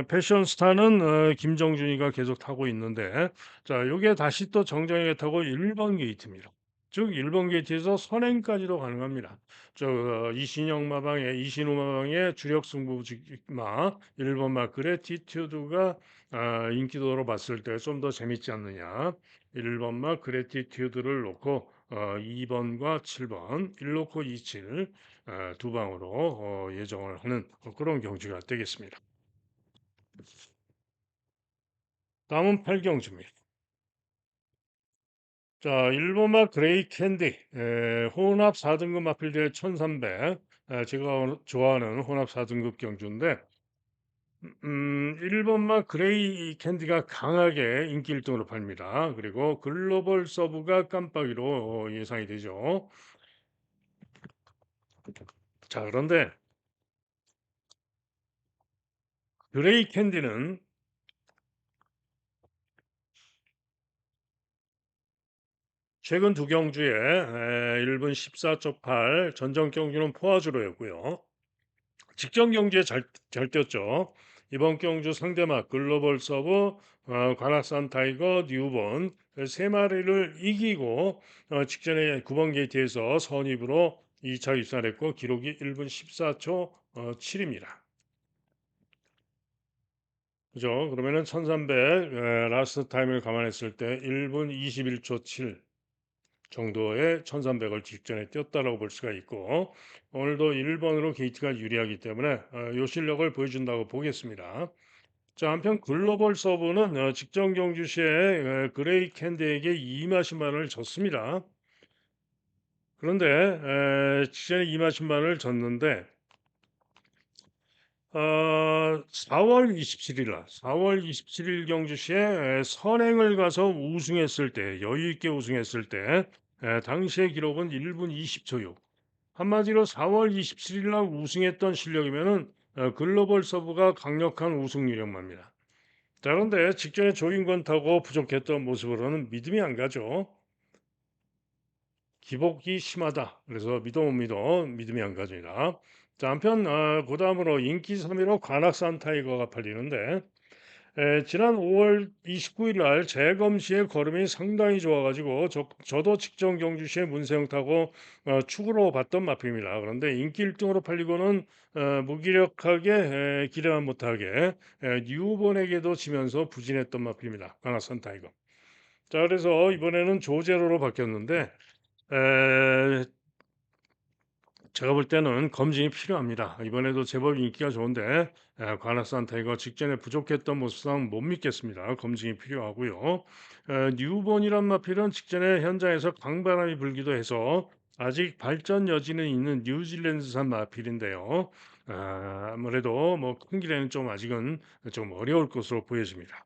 패션스타는 김정준이가 계속 타고 있는데 자, 요게 다시 또 정정이가 타고 1번 게이트입니다. 즉 1번 게이트에서 선행까지도 가능합니다. 이신영 마방의 이신우 마방의 주력 승부마 1번 마 그래티튜드가 인기도로 봤을 때 좀 더 재밌지 않느냐. 1번 마 그래티튜드를 놓고 2번과 7번 1놓고 27 두 방으로 예정을 하는 그런 경주가 되겠습니다. 다음은 8경주입니다. 자, 1번마 그레이 캔디, 혼합 4등급 마필드의 1300, 제가 좋아하는 혼합 4등급 경주인데, 1번마 그레이 캔디가 강하게 인기 1등으로 팔립니다. 그리고 글로벌 서브가 깜빡이로 예상이 되죠. 자, 그런데 그레이 캔디는 최근 두 경주에 1분 14.8, 전정 경주는 포화주로였고요. 직전 경주에 잘 뛰었죠. 이번 경주 상대막 글로벌 서브, 관악산 타이거, 뉴본 세 마리를 이기고 직전에 9번 게이트에서 선입으로 2차 입산했고 기록이 1분 14초 7입니다. 그죠? 그러면은 1300 라스트 타임을 감안했을 때 1분 21초 7 정도의 1300을 직전에 뛰었다라고 볼 수가 있고 오늘도 1번으로 게이트가 유리하기 때문에 이 실력을 보여준다고 보겠습니다. 자, 한편 글로벌 서브는 직전 경주 시에 그레이 캔디에게 2마신만을 졌습니다. 그런데 직전에 2마신만을 졌는데 4월 27일 날 4월 27일 경주 시에 선행을 가서 우승했을 때 여유 있게 우승했을 때 당시의 기록은 1분 20초 6. 한마디로 4월 27일 날 우승했던 실력이면은 글로벌 서브가 강력한 우승 유력마입니다. 자, 그런데 직전에 조인권 타고 부족했던 모습으로는 믿음이 안 가죠. 기복이 심하다. 그래서 믿어 못 믿어 믿음이 안 가집니다. 자, 한편 그다음으로 인기 3위로 관악산 타이거가 팔리는데 지난 5월 29일 날 재검 시에 걸음이 상당히 좋아가지고 저도 직전 경주 시에 문세영 타고 축으로 봤던 마필입니다. 그런데 인기 1등으로 팔리고는 무기력하게 기대만 못하게 뉴본에게도 지면서 부진했던 마필입니다. 관악산 타이거. 자, 그래서 이번에는 조제로로 바뀌었는데 제가 볼 때는 검증이 필요합니다. 이번에도 제법 인기가 좋은데 관악산 타이거 직전에 부족했던 모습상 못 믿겠습니다. 검증이 필요하고요. 뉴본이란 마필은 직전에 현장에서 강바람이 불기도 해서 아직 발전 여지는 있는 뉴질랜드산 마필인데요. 아무래도 뭐 큰 길에는 좀 아직은 좀 어려울 것으로 보여집니다.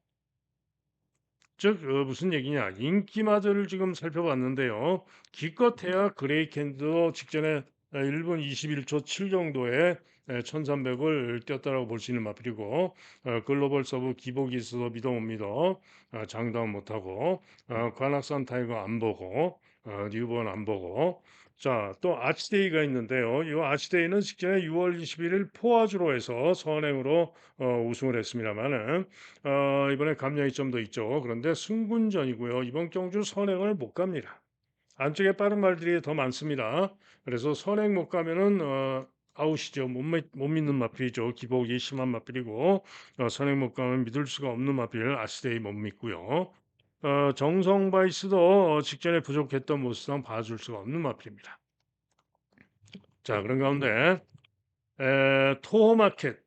즉 무슨 얘기냐 인기마저를 지금 살펴봤는데요. 기껏해야 그레이 캔도 직전에 1분 21초 7 정도의 1300을 뛰었다라고 볼 수 있는 마필이고 글로벌 서브 기복이 있어서 믿어 못 믿어 장담 못하고 관악산 타이거 안 보고 뉴본 안 보고 자 또 아치데이가 있는데요. 이 아치데이는 직전에 6월 21일 포화주로 해서 선행으로 우승을 했습니다만은 이번에 감량이 좀 더 있죠. 그런데 승군전이고요. 이번 경주 선행을 못 갑니다. 안쪽에 빠른 말들이 더 많습니다. 그래서 선행 못 가면은 아웃이죠. 못 믿는 마필이죠. 기복이 심한 마필이고 선행 못 가면 믿을 수가 없는 마필 아시데이 못 믿고요. 정성 바이스도 직전에 부족했던 모습상 봐줄 수가 없는 마필입니다. 자, 그런 가운데 토호마켓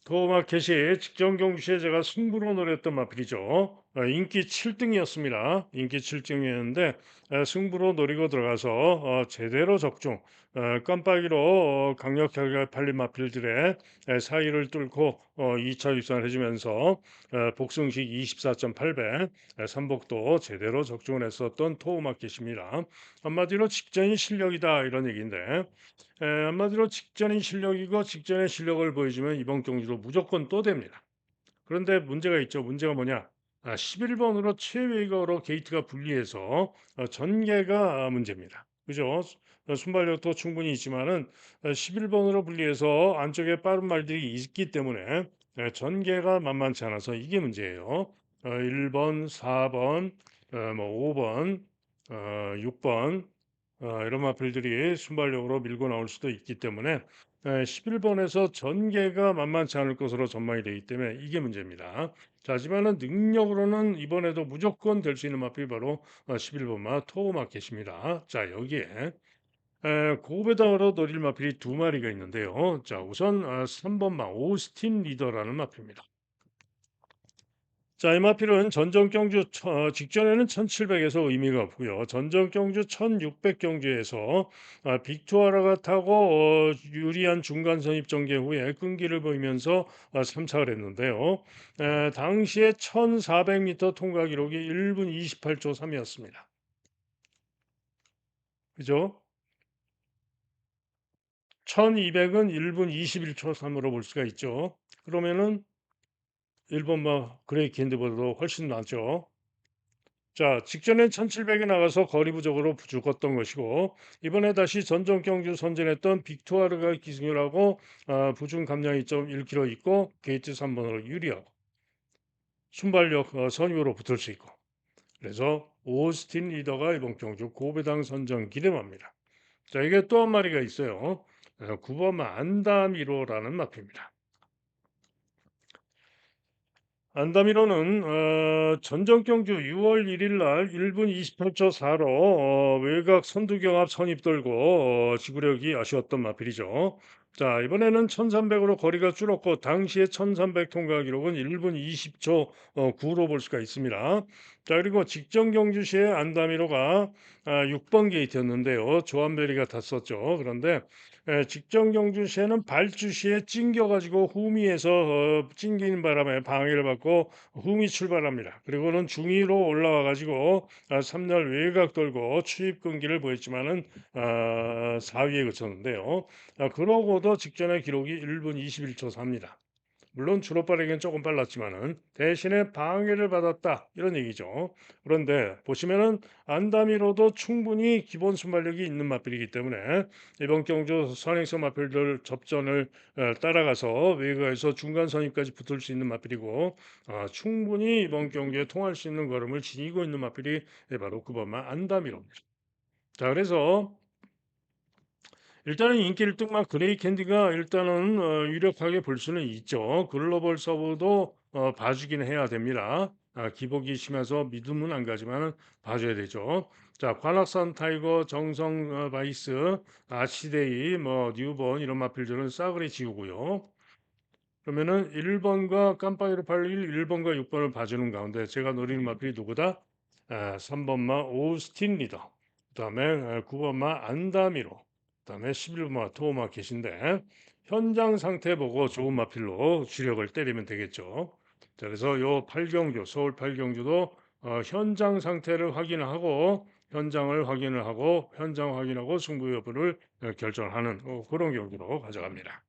토마켓이 직전 경주시에 제가 승부로 노렸던 마필이죠. 인기 7 등이었습니다. 인기 7 등이었는데 승부로 노리고 들어가서 제대로 적중, 깜빡이로 강력하게 팔린 마필들의 사이를 뚫고 2차 입상을 해 주면서 복승식 24.8배, 삼복도 제대로 적중을 했었던 토우마켓입니다. 한마디로 직전이 실력이다 이런 얘기인데 한마디로 직전이 실력이고 직전의 실력을 보여주면 이번 경기도 무조건 또 됩니다. 그런데 문제가 있죠. 문제가 뭐냐? 11 번으로 최외곽으로 게이트가 분리해서 전개가 문제입니다. 그죠? 순발력도 충분히 있지만은 11 번으로 분리해서 안쪽에 빠른 말들이 있기 때문에 전개가 만만치 않아서 이게 문제예요. 1 번, 4 번, 뭐 5 번, 6번 이런 마필들이 순발력으로 밀고 나올 수도 있기 때문에 11 번에서 전개가 만만치 않을 것으로 전망이 되기 때문에 이게 문제입니다. 자, 하지만은 능력으로는 이번에도 무조건 될 수 있는 마필이 바로 11 번마 토우 마켓입니다. 자, 여기에 고배당으로 노릴 마필이 두 마리가 있는데요. 자, 우선 3 번마 오스틴 리더라는 마필입니다. 자, 이마필은 전정 경주 직전에는 1700에서 의미가 없고요. 전정 경주 1600 경주에서 빅투아라가 타고 유리한 중간 선입 전개 후에 끈기를 보이면서 3착을 했는데요. 당시에 1400m 통과 기록이 1분 28초 3이었습니다. 그죠? 1200은 1분 21초 3으로 볼 수가 있죠. 그러면은 일본 그레이키핸드보다도 훨씬 낫죠. 자, 직전엔 1700에 나가서 거리 부족으로 죽었던 것이고 이번에 다시 전정 경주 선전했던 빅투아르가 기승률하고 부중 감량 2.1km 있고 게이트 3번으로 유리하고 순발력 선유로 붙을 수 있고 그래서 오스틴 리더가 이번 경주 고배당 선정 기대합니다. 자, 이게 또 한 마리가 있어요. 9번 안다미로라는 마표입니다. 안다미로는 전정 경주 6월 1일 날 1분 28초 4로 외곽 선두경합 선입 돌고 지구력이 아쉬웠던 마필이죠. 자, 이번에는 1300으로 거리가 줄었고 당시에 1300 통과 기록은 1분 20초 9로 볼 수가 있습니다. 자, 그리고 직전 경주 시에 안다미로가 6번 게이트였는데요. 조한베리가 탔었죠. 그런데 직전 경주 시에는 발주 시에 찡겨가지고 후미에서 찡기는 바람에 방해를 받고 후미 출발합니다. 그리고는 중위로 올라와가지고 3열 외곽 돌고 추입 끈기를 보였지만은 4위에 그쳤는데요. 그러고도 직전의 기록이 1분 21초 4입니다. 물론 주로빠르기는 조금 빨랐지만은 대신에 방해를 받았다 이런 얘기죠. 그런데 보시면은 안다미로도 충분히 기본 순발력이 있는 마필이기 때문에 이번 경주 선행성 마필들 접전을 따라가서 외곽에서 중간 선입까지 붙을 수 있는 마필이고 충분히 이번 경기에 통할 수 있는 걸음을 지니고 있는 마필이 바로 9번마 안다미로입니다. 자, 그래서 일단은 인기 1등만 그레이 캔디가 일단은 유력하게 볼 수는 있죠. 글로벌 서브도 봐주긴 해야 됩니다. 기복이 심해서 믿음은 안 가지만 봐줘야 되죠. 자, 관악산 타이거, 정성 바이스, 아시데이, 뭐 뉴본 이런 마필들은 싸그리 지우고요. 그러면은 1번과 깜빡이로 팔릴 1번과 6번을 봐주는 가운데 제가 노리는 마필이 누구다? 3번마 오스틴 리더, 그다음에 9번마 안다미로, 그다음에 11번마 토마 계신데 현장 상태 보고 좋은 마필로 주력을 때리면 되겠죠. 자, 그래서 요 8경주 서울 8경주도 현장 상태를 확인하고 현장 확인하고 승부 여부를 결정하는 그런 경기로 가져갑니다.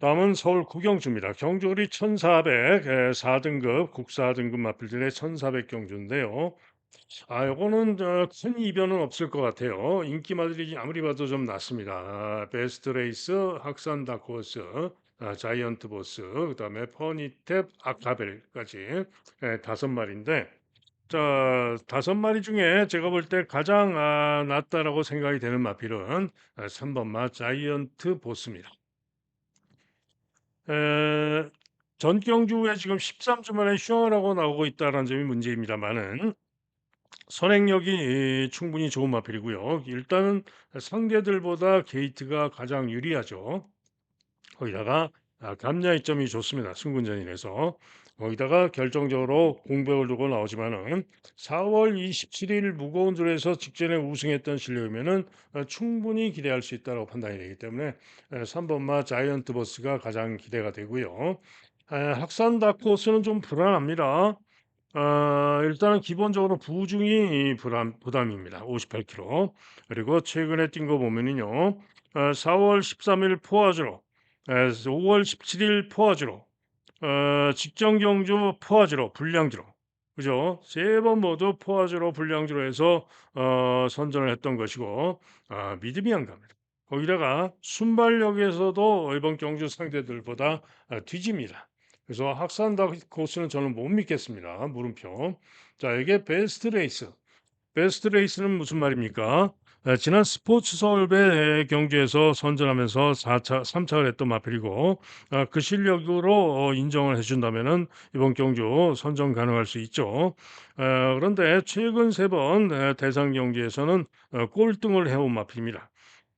다음은 서울 구경주입니다. 경주리 1400 4등급 국사 등급 마필들의 1400 경주인데요. 요거는 큰 이변은 없을 것 같아요. 인기마들이 아무리 봐도 좀 낮습니다. 베스트 레이스, 학산 다크호스, 자이언트 보스, 그다음에 퍼니탭, 아카벨까지 5마리인데 자, 5마리 중에 제가 볼 때 가장 낫다라고 생각이 되는 마필은 3번마 자이언트 보스입니다. 에, 전경주에 지금 13주 만에 슈어라고 나오고 있다는 점이 문제입니다만은 선행력이 충분히 좋은 마필이고요. 일단은 상대들보다 게이트가 가장 유리하죠. 거기다가 감야 이점이 좋습니다. 승군전이라서. 거기다가 결정적으로 공백을 두고 나오지만은 4월 27일 무거운 줄에서 직전에 우승했던 실력이면은 충분히 기대할 수 있다고 판단이 되기 때문에 3번마 자이언트 버스가 가장 기대가 되고요. 학산 다크호스는 좀 불안합니다. 일단은 기본적으로 부중이 부담입니다. 58kg. 그리고 최근에 뛴 거 보면은요. 4월 13일 포화주로, 5월 17일 포화주로, 직전 경주 포화주로, 불량주로. 그죠? 세 번 모두 포화주로, 불량주로 해서 선전을 했던 것이고 믿음이 안 갑니다. 거기다가 순발력에서도 이번 경주 상대들보다 뒤집니다. 그래서 학산다 코스는 저는 못 믿겠습니다. 물음표. 자, 이게 베스트 레이스. 베스트 레이스는 무슨 말입니까? 지난 스포츠 서울배 경주에서 선전하면서 4차, 3차를 했던 마필이고 그 실력으로 인정을 해준다면은 이번 경주 선전 가능할 수 있죠. 그런데 최근 세 번 대상 경기에서는 꼴등을 해온 마필입니다.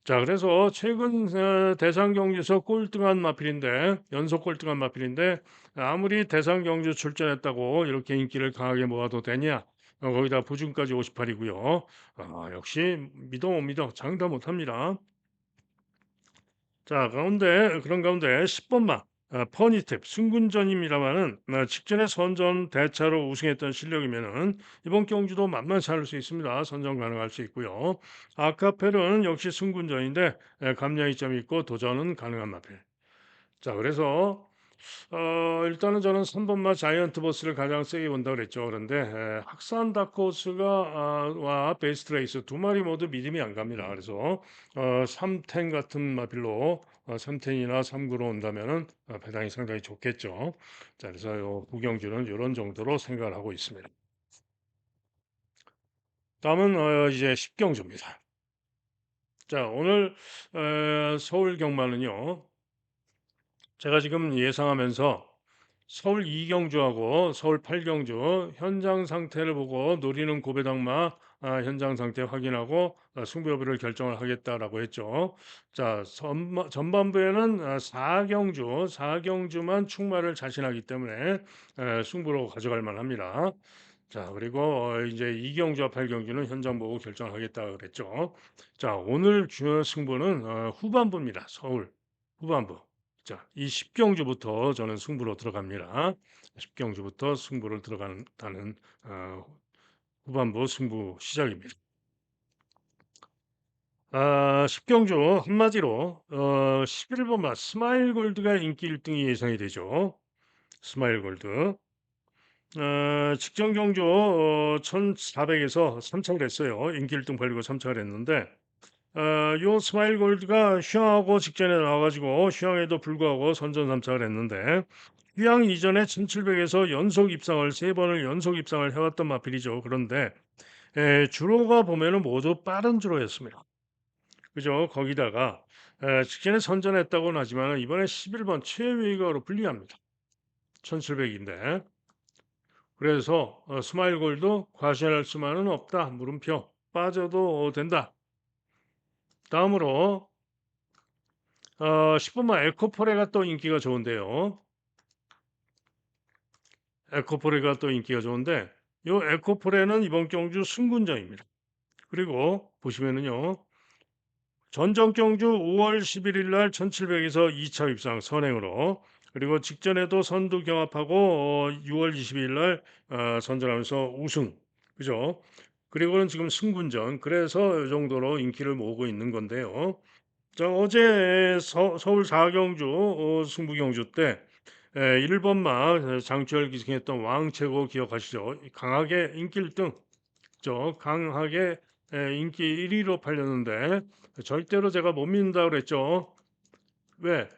자, 그래서 최근 대상 경주에서 꼴등한 마필인데 연속 꼴등한 마필인데 아무리 대상 경주 출전했다고 이렇게 인기를 강하게 모아도 되냐? 거기다 부중까지 58이고요. 역시 믿어 못 믿어 장담 못합니다. 자, 그런 가운데 10번마 퍼니탭 승군전입니다만은 직전에 선전 대차로 우승했던 실력이면은 이번 경주도 만만치 않을 수 있습니다. 선전 가능할 수 있고요. 아카펠은 역시 승군전인데 감량 이점이 있고 도전은 가능한 마필. 자, 그래서 일단은 저는 3번마 자이언트 버스를 가장 세게 본다 그랬죠. 그런데 학산 다크호스가 와 베스트 레이스 두 마리 모두 믿음이 안 갑니다. 그래서 3텐 같은 마필로 3텐이나 3구로 온다면은 배당이 상당히 좋겠죠. 자, 그래서 요 구경주는 이런 정도로 생각을 하고 있습니다. 다음은 이제 10경주입니다. 자, 오늘 서울 경마는요. 제가 지금 예상하면서 서울 2경주하고 서울 8경주 현장 상태를 보고 노리는 고배당마 현장 상태 확인하고 승부 여부를 결정을 하겠다라고 했죠. 자, 전반부에는 4경주만 충마를 자신하기 때문에 승부로 가져갈 만합니다. 자, 그리고 이제 2경주와 8경주는 현장 보고 결정하겠다 그랬죠. 자, 오늘 주 승부는 후반부입니다. 서울 후반부. 자, 이 10경주부터 저는 승부로 들어갑니다. 10경주부터 승부를 들어가는 후반부 승부 시작입니다. 10경주 한마디로 11번마 스마일 골드가 인기 1등이 예상이 되죠. 스마일 골드. 직전 경주 1400에서 3착을 했어요. 인기 1등 벌리고 3착을 했는데 요 스마일 골드가 휴양하고 직전에 나와가지고 휴양에도 불구하고 선전 3착을 했는데 휴양 이전에 1700에서 연속 입상을 세 번을 연속 입상을 해왔던 마필이죠. 그런데 주로가 보면은 모두 빠른 주로였습니다. 그죠? 거기다가 직전에 선전했다고는 하지만 이번에 11번 최외가로 불리합니다. 1700인데 그래서 스마일 골드 과시할 수만은 없다. 물음표 빠져도 된다. 다음으로 10번만 에코포레가 또 인기가 좋은데요. 에코포레가 또 인기가 좋은데 요 에코포레는 이번 경주 승군장입니다. 그리고 보시면은요. 전정 경주 5월 11일 날 1700에서 2차 입상 선행으로 그리고 직전에도 선두 경합하고 6월 22일 날 선전하면서 우승. 그죠? 그리고는 지금 승군전. 그래서 이 정도로 인기를 모으고 있는 건데요. 자, 어제 서울 4경주 승부경주 때 1번마 장추열 기승했던 왕최고 기억하시죠? 강하게 인기 1등, 강하게 인기 1위로 팔렸는데 절대로 제가 못 믿는다 그랬죠. 왜?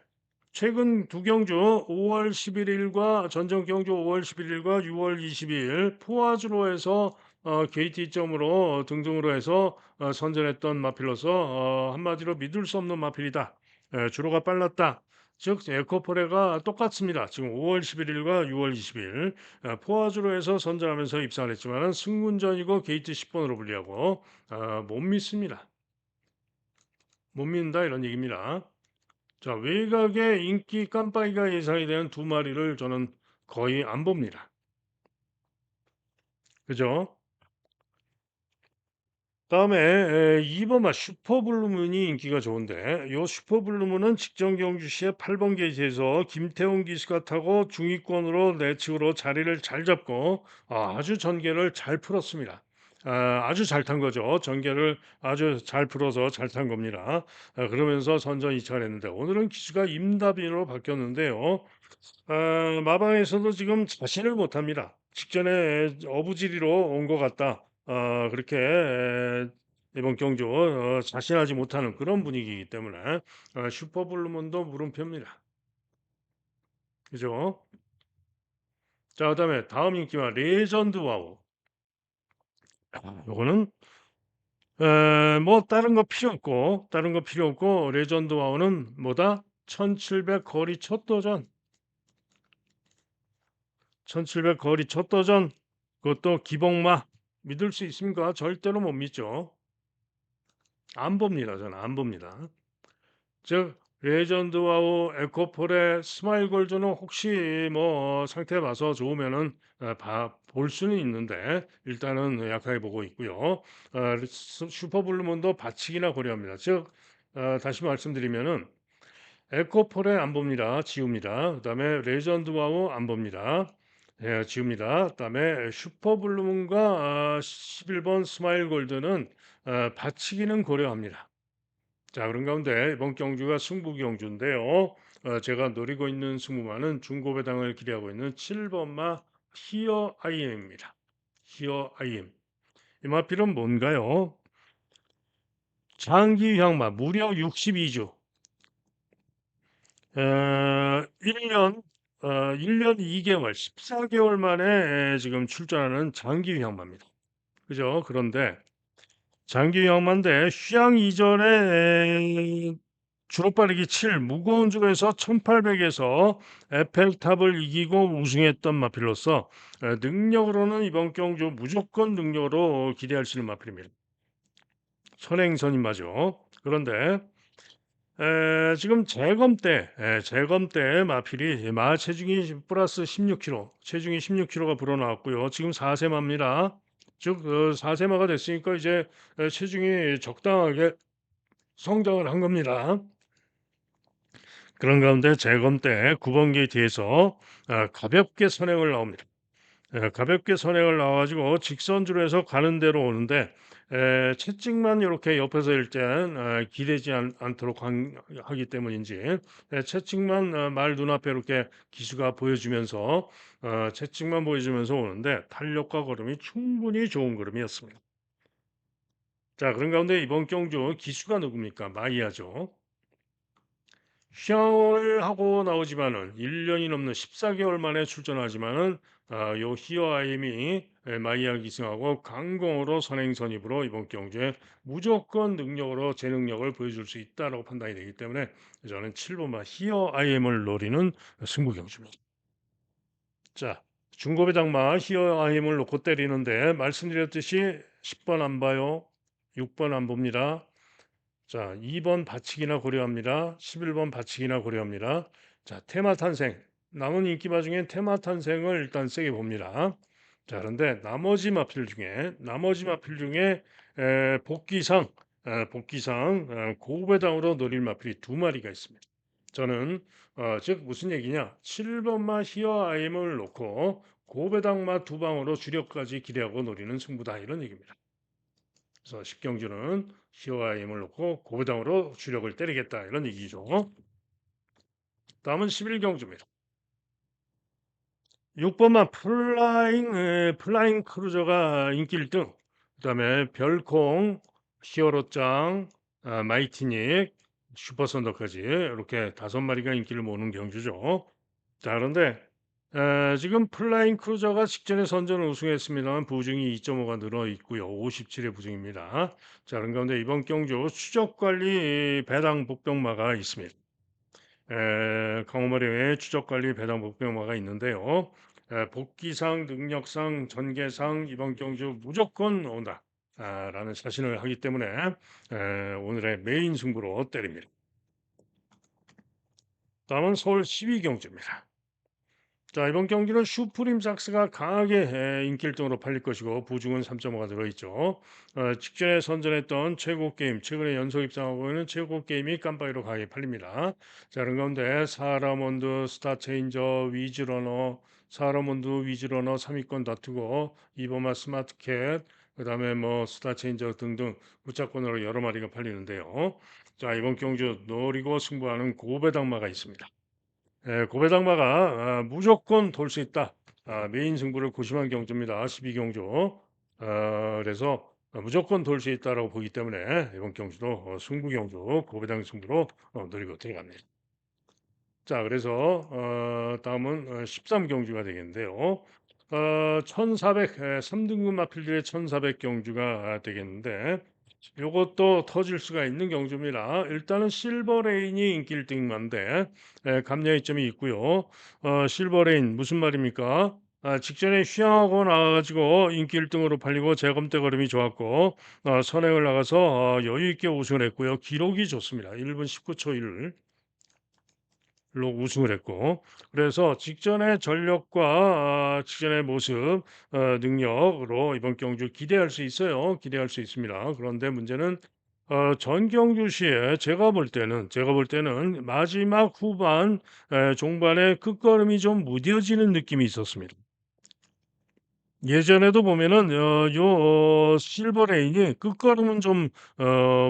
최근 두 경주 5월 11일과 전정 경주 5월 11일과 6월 22일 포화주로 해서 KT점으로 등등으로 해서 선전했던 마필로서 한마디로 믿을 수 없는 마필이다. 주로가 빨랐다. 즉 에코포레가 똑같습니다. 지금 5월 11일과 6월 20일 포화주로 해서 선전하면서 입상을 했지만 승군전이고 게이트 10번으로 불리하고 못 믿습니다. 못 믿는다 이런 얘기입니다. 자, 외곽의 인기 깜빡이가 예상이 되는 두 마리를 저는 거의 안 봅니다. 그죠? 다음에 2번 슈퍼블루문이 인기가 좋은데 요 슈퍼블루문은 직전 경주 시에 8번 게이트에서 김태훈 기수가 타고 중위권으로 내측으로 자리를 잘 잡고 아주 전개를 잘 풀었습니다. 아주 잘 탄 거죠. 전개를 아주 잘 풀어서 잘 탄 겁니다. 그러면서 선전 2차를 했는데 오늘은 기수가 임다빈으로 바뀌었는데요. 마방에서도 지금 자신을 못합니다. 직전에 어부지리로 온 것 같다. 그렇게 이번 경주 자신하지 못하는 그런 분위기이기 때문에 슈퍼블루문도 물음표입니다. 그죠? 자, 그다음에 다음 인기와 레전드 와우. 요거는 뭐 다른 거 필요 없고 레전드 와우는 뭐다? 1700 거리 첫 도전. 1700 거리 첫 도전. 그것도 기복마. 믿을 수 있습니까? 절대로 못 믿죠. 안 봅니다. 저는 안 봅니다. 즉 레전드와우 에코폴의 스마일 골드는 혹시 뭐 상태 봐서 좋으면은 볼 수는 있는데 일단은 약하게 보고 있고요. 슈퍼블루문도 받치기나 고려합니다. 즉 다시 말씀드리면은 에코폴에 안 봅니다. 지웁니다. 그다음에 레전드와우 안 봅니다. 예, 지웁니다. 그다음에 슈퍼블루문과 11번 스마일 골드는 받치기는 고려합니다. 자, 그런 가운데 이번 경주가 승부 경주인데요. 제가 노리고 있는 승부마는 중고배당을 기대하고 있는 7번마 히어 아이엠입니다. 히어 아이엠. 이 마필은 뭔가요? 장기 향마 무려 62주. 1년 1년 2개월 14개월 만에 지금 출전하는 장기 향마입니다. 그죠? 그런데 장기 영만대 휴양 이전에 주로 빠르기 7 무거운 중에서 1800에서 에펠탑을 이기고 우승했던 마필로서 능력으로는 이번 경주 무조건 능력으로 기대할 수 있는 마필입니다. 선행선임 맞죠. 그런데 지금 재검 때 마필이 마 체중이 플러스 16kg, 체중이 16kg가 불어나왔고요. 지금 4세마입니다. 즉 4세마가 됐으니까 이제 체중이 적당하게 성장을 한 겁니다. 그런 가운데 재검 때 9번 게이트에서 가볍게 선행을 나옵니다. 가볍게 선행을 나와가지고 직선주로 해서 가는 대로 오는데 채찍만 이렇게 옆에서 일단 기대지 않도록 하기 때문인지 채찍만 말 눈앞에 이렇게 기수가 보여주면서 채찍만 보여주면서 오는데 탄력과 걸음이 충분히 좋은 걸음이었습니다. 자, 그런 가운데 이번 경주 기수가 누굽니까? 마이야죠. 휴양을 하고 나오지만은 1년이 넘는 14개월 만에 출전하지만은 요 히어 아임이 마이야 기승하고 강공으로 선행선입으로 이번 경주에 무조건 능력으로 제 능력을 보여줄 수 있다라고 판단이 되기 때문에 저는 7번마 히어 아임을 노리는 승부 경주입니다. 자, 중고배 장마 히어 아임을 놓고 때리는데 말씀드렸듯이 10번 안 봐요. 6번 안 봅니다. 자, 2번 받치기나 고려합니다. 11번 받치기나 고려합니다. 자, 테마 탄생. 남은 인기마 중에 테마 탄생을 일단 세게 봅니다. 자, 그런데 나머지 마필 중에 복귀상 고배당으로 노릴 마필이 두 마리가 있습니다. 저는 즉 무슨 얘기냐? 7번마 히어 아임을 놓고 고배당마 두 방으로 주력까지 기대하고 노리는 승부다 이런 얘기입니다. 그래서 10경주는 히어와 힘을 놓고 고배당으로 주력을 때리겠다 이런 얘기죠. 다음은 11경주입니다. 6번만 플라잉 크루저가 인기 1등. 그다음에 별콩, 히어로짱, 마이티닉, 슈퍼선더까지 이렇게 5마리가 인기를 모으는 경주죠. 자, 그런데 지금 플라잉 크루저가 직전에 선전을 우승했습니다만 부중이 2.5가 늘어 있고요. 57의 부중입니다. 자, 그런 가운데 이번 경주 추적 관리 배당 복병마가 있습니다. 강호마령의 추적 관리 배당 복병마가 있는데요. 복귀상, 능력상, 전개상 이번 경주 무조건 온다. 라는 자신을 하기 때문에 오늘의 메인 승부로 때립니다. 다음은 서울 12 경주입니다. 자, 이번 경기는 슈프림 삭스가 강하게 인기 1등으로 팔릴 것이고 부중은 3.5가 들어있죠. 직전에 선전했던 최고 게임, 최근에 연속 입상하고 있는 최고 게임이 깜빡이로 강하게 팔립니다. 자, 그런 가운데 사라몬드, 스타체인저, 위즈러너, 사라몬드, 위즈러너 3위권 다투고 이버마 스마트캣, 그다음에 뭐 스타체인저 등등 무차권으로 여러 마리가 팔리는데요. 자, 이번 경주 노리고 승부하는 고배당마가 있습니다. 고배당마가 무조건 돌 수 있다. 메인 승부를 고심한 경주입니다. 12 경주. 그래서 무조건 돌 수 있다라고 보기 때문에 이번 경주도 승부 경주 고배당 승부로 노리고 들어갑니다. 자, 그래서 다음은 13 경주가 되겠는데요. 1,400 3등급 마필들의 1,400 경주가 되겠는데 요것도 터질 수가 있는 경주입니다. 일단은 실버레인이 인기 1등만데 감량이점이 있고요. 실버레인 무슨 말입니까? 직전에 휴양하고 나가지고 인기 1등으로 팔리고 재검대 걸음이 좋았고 선행을 나가서 여유 있게 우승을 했고요. 기록이 좋습니다. 1분 19초 1로 우승을 했고 그래서 직전의 전력과 직전의 모습, 능력으로 이번 경주 기대할 수 있어요. 기대할 수 있습니다. 그런데 문제는 전 경주 시에 제가 볼 때는 마지막 후반, 종반에 끝걸음이 좀 무뎌지는 느낌이 있었습니다. 예전에도 보면은 실버레인이 끝걸음은 좀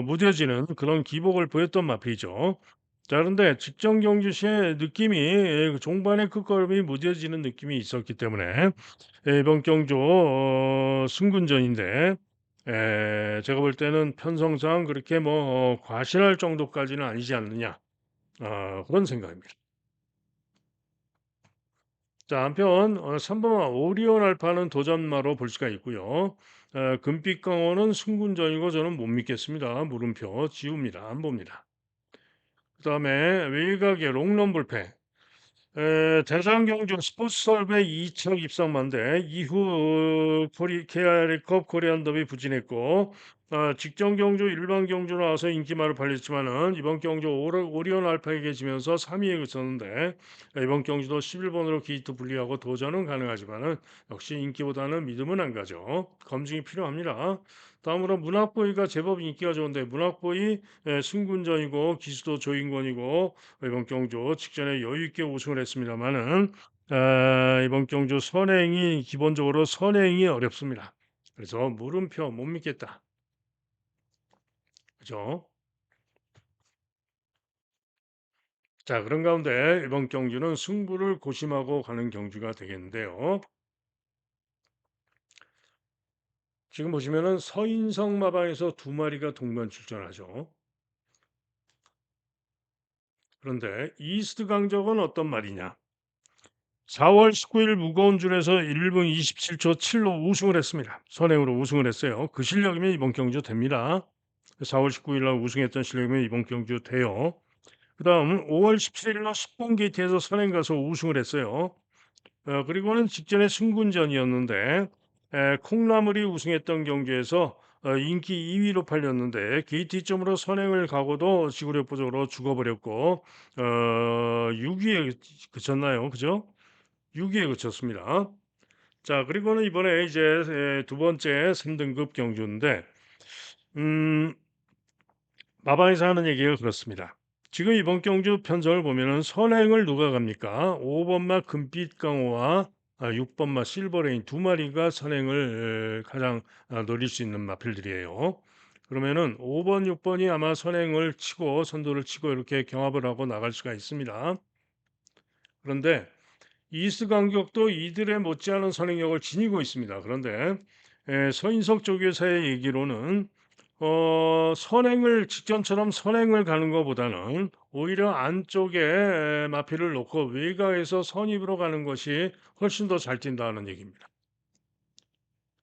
무뎌지는 그런 기복을 보였던 마필이죠. 자, 그런데 직전 경주 시에 느낌이 종반의 끝걸음이 무뎌지는 느낌이 있었기 때문에 이번 경주 승군전인데 제가 볼 때는 편성상 그렇게 뭐 과신할 정도까지는 아니지 않느냐, 그런 생각입니다. 자, 한편 3번 오리온 알파는 도전마로 볼 수가 있고요. 금빛 강호는 승군전이고 저는 못 믿겠습니다. 물음표 지웁니다. 안 봅니다. 그다음에 외곽의 롱런 불패. 대상경주 스포츠설배 2척 입상만대 이후 KR컵 코리안 더비 부진했고 직전 경주 일반 경주 나와서 인기말을 팔렸지만은 이번 경주 오리온 알파에게 지면서 3위에 그쳤는데 이번 경주도 11번으로 게이트 분리하고 도전은 가능하지만은 역시 인기보다는 믿음은 안 가죠. 검증이 필요합니다. 다음으로 문학보이가 제법 인기가 좋은데 문학보이 승군전이고 기수도 조인권이고 이번 경주 직전에 여유 있게 우승을 했습니다만은 이번 경주 선행이 기본적으로 선행이 어렵습니다. 그래서 물음표 못 믿겠다. 그죠? 자, 그런 가운데 이번 경주는 승부를 고심하고 가는 경주가 되겠는데요. 지금 보시면은 서인성 마방에서 두 마리가 동반 출전하죠. 그런데 이스트 강적은 어떤 말이냐? 4월 19일 무거운 줄에서 1분 27초 7로 우승을 했습니다. 선행으로 우승을 했어요. 그 실력이면 이번 경주 됩니다. 4월 19일 날 우승했던 실력이면 이번 경주 돼요. 그다음 5월 17일 날 10번 게이트에서 선행 가서 우승을 했어요. 그리고는 직전에 승군전이었는데 콩나물이 우승했던 경기에서 인기 2위로 팔렸는데 게이트 이점으로 선행을 가고도 지구력부족으로 죽어버렸고 6위에 그쳤나요? 그죠? 6위에 그쳤습니다. 자, 그리고는 이번에 이제 두 번째 3등급 경주인데 음, 마방에서 하는 얘기가 그렇습니다. 지금 이번 경주 편성을 보면은 선행을 누가 갑니까? 5번마 금빛 강호와 6번마 실버레인 두 마리가 선행을 가장 노릴 수 있는 마필들이에요. 그러면은 5번, 6번이 아마 선행을 치고 선두를 치고 이렇게 경합을 하고 나갈 수가 있습니다. 그런데 이스 간격도 이들의 못지않은 선행력을 지니고 있습니다. 그런데 서인석 쪽에서의 얘기로는 선행을 직전처럼 선행을 가는 것보다는 오히려 안쪽에 마피를 놓고 외곽에서 선입으로 가는 것이 훨씬 더 잘 뛴다는 얘기입니다.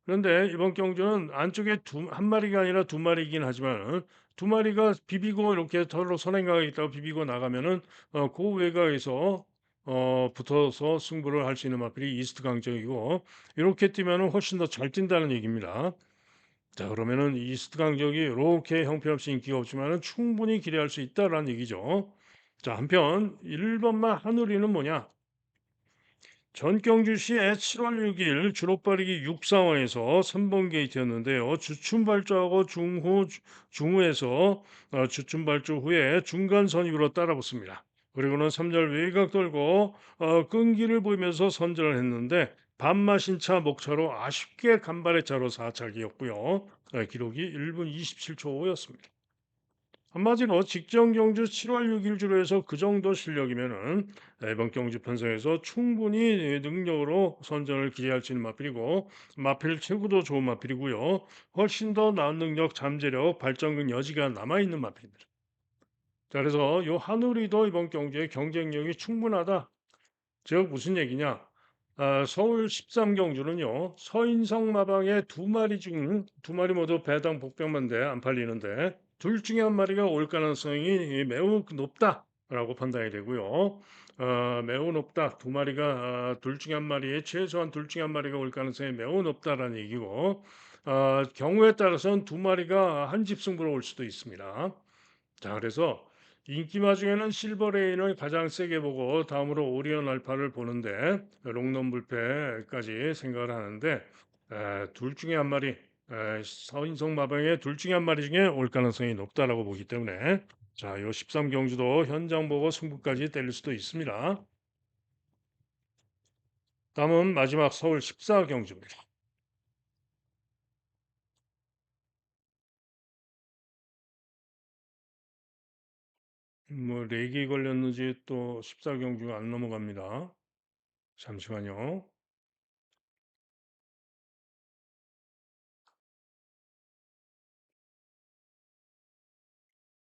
그런데 이번 경주는 안쪽에 한 마리가 아니라 두 마리이긴 하지만 두 마리가 비비고 이렇게 서로 선행가겠다고 비비고 나가면은 그 외곽에서 붙어서 승부를 할 수 있는 마필이 이스트 강적이고 이렇게 뛰면은 훨씬 더 잘 뛴다는 얘기입니다. 자, 그러면은 이스트 강적이 이렇게 형편없이 인기가 없지만은 충분히 기대할 수 있다라는 얘기죠. 자, 한편 1번마 한우리는 뭐냐? 전경주시의 7월 6일 주로빠르기 6상황에서 3번 게이트였는데요. 주춤발주하고 중후에서 주춤발주 후에 중간 선입으로 따라붙습니다. 그리고는 3절 외곽 돌고 끈기를 보이면서 선전을 했는데 반마신 차 목차로 아쉽게 간발의 차로 4차기였고요. 기록이 1분 27초였습니다. 한마디로 직전 경주 7월 6일 주로해서 그 정도 실력이면은 이번 경주 편성에서 충분히 능력으로 선전을 기대할 수 있는 마필이고 마필 최고도 좋은 마필이고요. 훨씬 더 나은 능력, 잠재력, 발전근 여지가 남아 있는 마필입니다. 자, 그래서 요 한우리도 이번 경주에 경쟁력이 충분하다. 즉 무슨 얘기냐? 서울 13경주는요. 서인성 마방의 두 마리 중 두 마리 모두 배당 복병만대 안 팔리는데 둘 중에 한 마리가 올 가능성이 매우 높다라고 판단이 되고요. 매우 높다. 두 마리가 둘 중에 한 마리에 최소한 둘 중에 한 마리가 올 가능성이 매우 높다라는 얘기고 경우에 따라서는 두 마리가 한 집 승부로 올 수도 있습니다. 자, 그래서 인기마 중에는 실버레인을 가장 세게 보고 다음으로 오리온 알파를 보는데 롱런불패까지 생각을 하는데 둘 중에 한 마리 서인성 마방의 둘 중에 한 마리 중에 올 가능성이 높다라고 보기 때문에 자, 요 13경주도 현장 보고 승부까지 때릴 수도 있습니다. 다음은 마지막 서울 14경주입니다. 뭐 렉이 걸렸는지 또 14경주가 안 넘어갑니다. 잠시만요.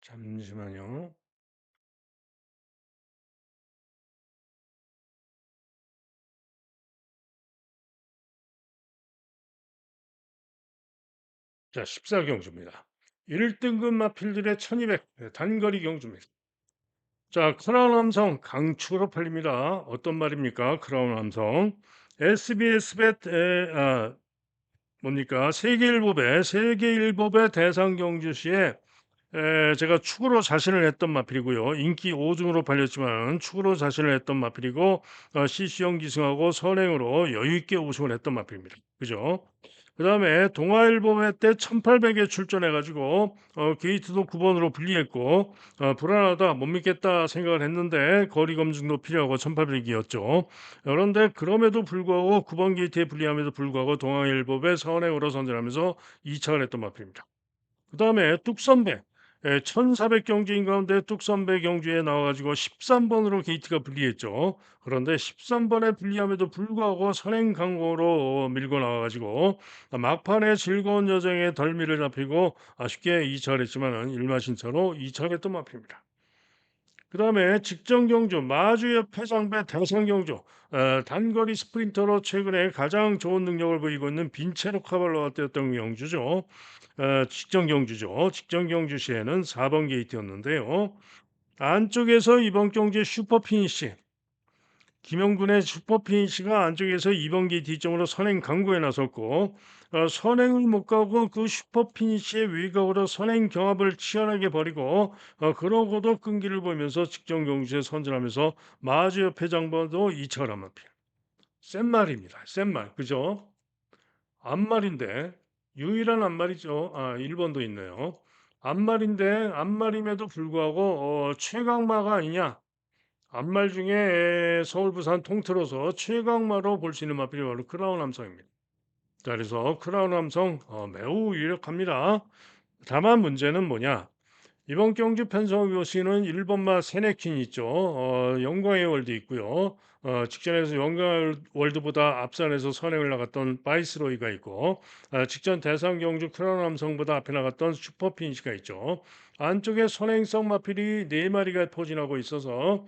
잠시만요. 자, 14경주입니다. 1등급 마필들의 1200 단거리 경주입니다. 자, 크라운 함성 강추로 팔립니다. 어떤 말입니까? 크라운 함성. SBS 뭡니까? 세계일보배 대상 경주 시에 제가 축으로 자신을 했던 마필이고요. 인기 5등으로 팔렸지만 축으로 자신을 했던 마필이고 CC형 기승하고 선행으로 여유 있게 우승을 했던 마필입니다. 그죠? 그다음에 동아일보회 때 1800에 출전해 가지고 게이트도 9번으로 분리했고 불안하다 못 믿겠다 생각을 했는데 거리 검증도 필요하고 1800이었죠. 그런데 그럼에도 불구하고 9번 게이트에 분리함에도 불구하고 동아일보회 선행으로 선전하면서 2차를 했던 마필입니다. 그다음에 뚝선배 1400 경주인 가운데 뚝선배 경주에 나와 가지고 13번으로 게이트가 불리했죠. 그런데 13번에 불리함에도 불구하고 선행 강호로 밀고 나와 가지고 막판에 즐거운 여정에 덜미를 잡히고 아쉽게 2차를 했지만은 일마신차로 2차를 했던 마필입니다. 그다음에 직전 경주 마주의 패상배 대상 경주 단거리 스프린터로 최근에 가장 좋은 능력을 보이고 있는 빈체로 카발로가 뛰었던 경주죠. 직전 경주죠. 직전 경주 시에는 4번 게이트였는데요. 안쪽에서 이번 경주의 슈퍼 피니시 김영군의 슈퍼 피니시가 안쪽에서 2번 게이트 뒷점으로 선행 강구에 나섰고 선행을 못 가고 그 슈퍼 피니시의 외곽으로 선행 경합을 치열하게 벌이고 그러고도 끈기를 보이면서 직전 경주에 선전하면서 마주 옆에 장번도 2차를 한마필 센 말입니다. 센 말. 그죠? 앞말인데 유일한 앞말이죠. 1번도 있네요. 앞말인데 앞말임에도 불구하고 최강마가 아니냐. 앞말 중에 서울 부산 통틀어서 최강마로 볼 수 있는 마필이 바로 크라운 함성입니다. 자, 그래서 크라운 함성 매우 유력합니다. 다만 문제는 뭐냐? 이번 경주 편성 요시는 1번마 세네킨 있죠. 영광의 월드 있고요. 직전에서 영광의 월드보다 앞선에서 선행을 나갔던 바이스로이가 있고 직전 대상 경주 크라운 함성보다 앞에 나갔던 슈퍼핀시가 있죠. 안쪽에 선행성 마필이 네 마리가 포진하고 있어서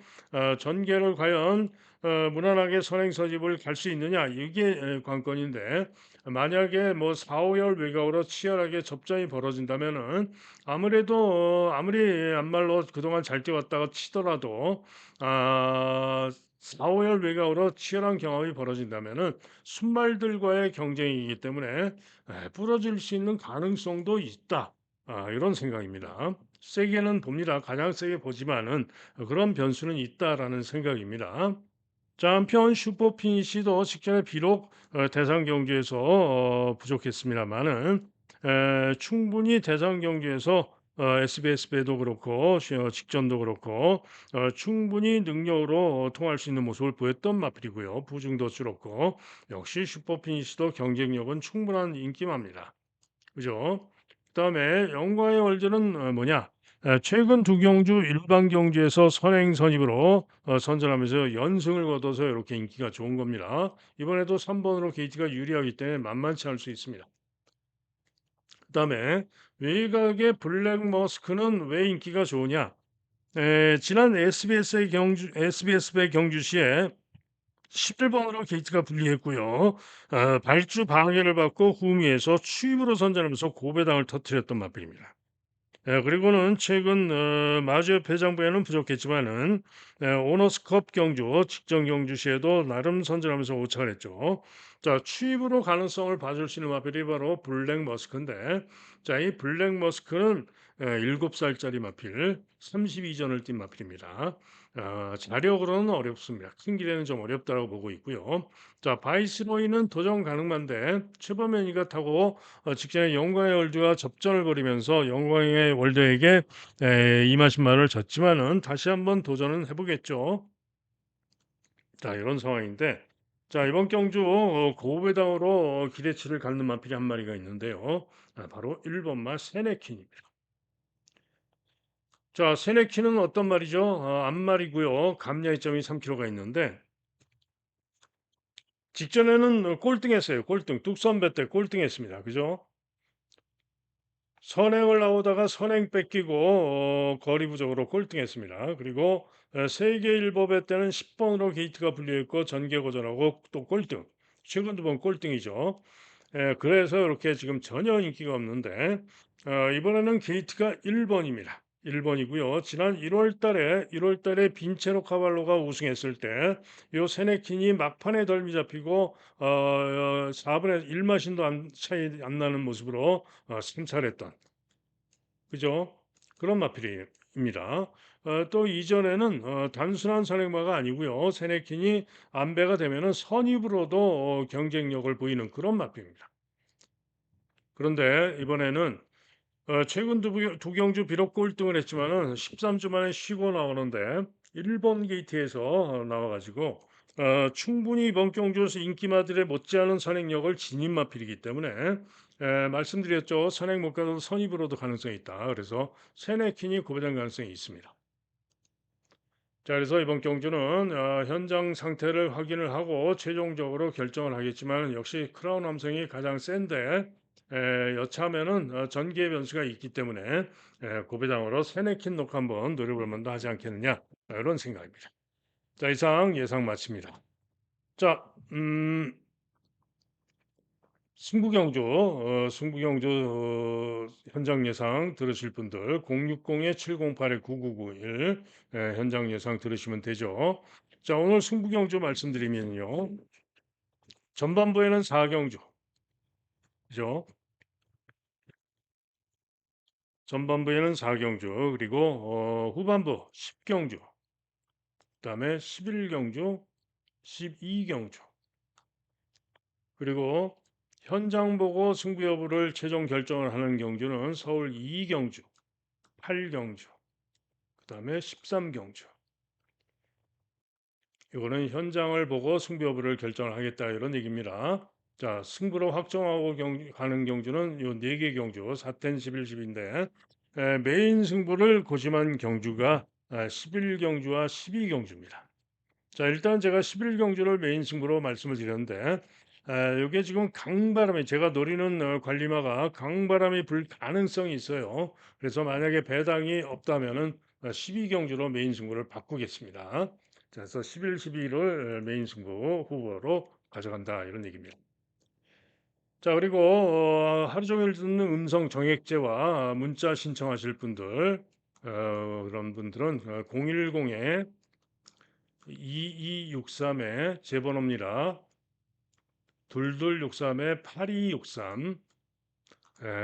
전개를 과연 무난하게 선행 서집을 갈 수 있느냐 이게 관건인데 만약에 뭐 4, 5열 외곽으로 치열하게 접전이 벌어진다면은 아무래도 아무리 앞말로 그동안 잘 뛰었다가 치더라도 아 4-5열 외곽으로 치열한 경험이 벌어진다면은 순말들과의 경쟁이기 때문에 부러질 수 있는 가능성도 있다. 이런 생각입니다. 세게는 봅니다. 가장 세게 보지만은 그런 변수는 있다라는 생각입니다. 자, 한편 슈퍼피니시도 직전에 비록 대상 경주에서 부족했습니다만은 충분히 대상 경주에서 SBS 배도 그렇고 직전도 그렇고 충분히 능력으로 통할 수 있는 모습을 보였던 마필이고요. 부중도 줄었고 역시 슈퍼피니시도 경쟁력은 충분한 인기마입니다. 그죠? 그다음에 영광의 월드는 뭐냐? 최근 두 경주 일반 경주에서 선행 선입으로 선전하면서 연승을 거둬서 이렇게 인기가 좋은 겁니다. 이번에도 3번으로 게이트가 유리하기 때문에 만만치 않을 수 있습니다. 그다음에 외곽의 블랙 머스크는 왜 인기가 좋으냐? 지난 SBS배 경주 시에 11번으로 게이트가 분리했고요. 발주 방해를 받고 후미에서 추입으로 선전하면서 고배당을 터뜨렸던 마필입니다. 그리고는 최근 마주협 회장부에는 부족했지만은 오너스컵 경주, 직전 경주 시에도 나름 선전하면서 오차를 했죠. 자, 추입으로 가능성을 봐줄 수 있는 마필이 바로 블랙 머스크인데, 자, 이 블랙 머스크는 7살짜리 마필, 32전을 뛴 마필입니다. 자력으로는 어렵습니다. 큰 길에는 좀 어렵다고 보고 있고요. 자, 바이스로이는 도전 가능한데 최범현이가 타고 직전에 영광의 월드와 접전을 벌이면서 영광의 월드에게 2마신마를 졌지만은 다시 한번 도전은 해보겠죠. 자, 이런 상황인데, 자, 이번 경주 고배당으로 기대치를 갖는 마필이 한 마리가 있는데요. 바로 1번마 세네킨입니다. 자, 세네킨은 어떤 말이죠? 앞말이고요. 감량점이 3kg가 있는데 직전에는 꼴등했어요. 꼴등. 뚝선배 때 꼴등했습니다. 그죠? 선행을 나오다가 선행 뺏기고 거리 부족으로 꼴등했습니다. 그리고 세계 일법회 때는 10번으로 게이트가 불려있고 전개 고전하고 또 꼴등. 최근 두 번 꼴등이죠. 그래서 이렇게 지금 전혀 인기가 없는데 이번에는 게이트가 1번입니다. 1번이고요. 지난 1월 달에 빈체로 카발로가 우승했을 때 요 세네킨이 막판에 덜미 잡히고 4분의 1마신도 차이 안 나는 모습으로 승차했던 그죠? 그런 마필입니다. 또 이전에는 단순한 선행마가 아니고요. 세네킨이 안배가 되면은 선입으로도 경쟁력을 보이는 그런 마필입니다. 그런데 이번에는 최근 두 경주 비록 꼴등을 했지만은 13주 만에 쉬고 나오는데 일본 게이트에서 나와가지고 충분히 이번 경주에서 인기마들의 못지않은 선행력을 지닌 마필이기 때문에 말씀드렸죠. 선행 못 가도 선입으로도 가능성이 있다. 그래서 세네킨이 고배당 가능성이 있습니다. 자, 그래서 이번 경주는 현장 상태를 확인을 하고 최종적으로 결정을 하겠지만 역시 크라운 함성이 가장 센데 여차하면은 전기의 변수가 있기 때문에 고배당으로 세네킨 놓고 한번 노려볼 만도 하지 않겠느냐 이런 생각입니다. 자, 이상 예상 마칩니다. 자, 승부경주 현장 예상 들으실 분들 060-708-9991 현장 예상 들으시면 되죠. 자, 오늘 승부경주 말씀드리면요. 전반부에는 4경주, 그죠? 전반부에는 4경주, 그리고 후반부 10경주, 그다음에 11경주, 12경주, 그리고 현장 보고 승부 여부를 최종 결정을 하는 경주는 서울 2경주, 8경주, 그다음에 13경주. 이거는 현장을 보고 승부 여부를 결정을 하겠다 이런 얘기입니다. 자, 승부로 확정하고 가는 경주는 요 4개 경주 4텐 11, 10인데 메인 승부를 고심한 경주가 11경주와 12경주입니다. 자, 일단 제가 11경주를 메인 승부로 말씀을 드렸는데 이게 지금 강바람이 제가 노리는 관리마가 강바람이 불 가능성이 있어요. 그래서 만약에 배당이 없다면은 12경주로 메인 승부를 바꾸겠습니다. 자, 그래서 11, 12를 메인 승부 후보로 가져간다 이런 얘기입니다. 자, 그리고 하루 종일 듣는 음성 정액제와 문자 신청하실 분들 그런 분들은 010에 2263에 제 번호입니다. 2263에 8263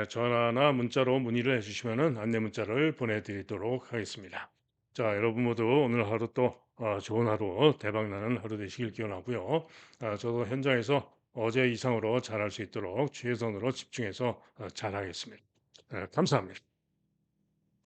전화나 문자로 문의를 해 주시면은 안내 문자를 보내 드리도록 하겠습니다. 자, 여러분 모두 오늘 하루 또 좋은 하루, 대박 나는 하루 되시길 기원하고요. 저도 현장에서 어제 이상으로 잘할 수 있도록 최선으로 집중해서 잘하겠습니다. 감사합니다.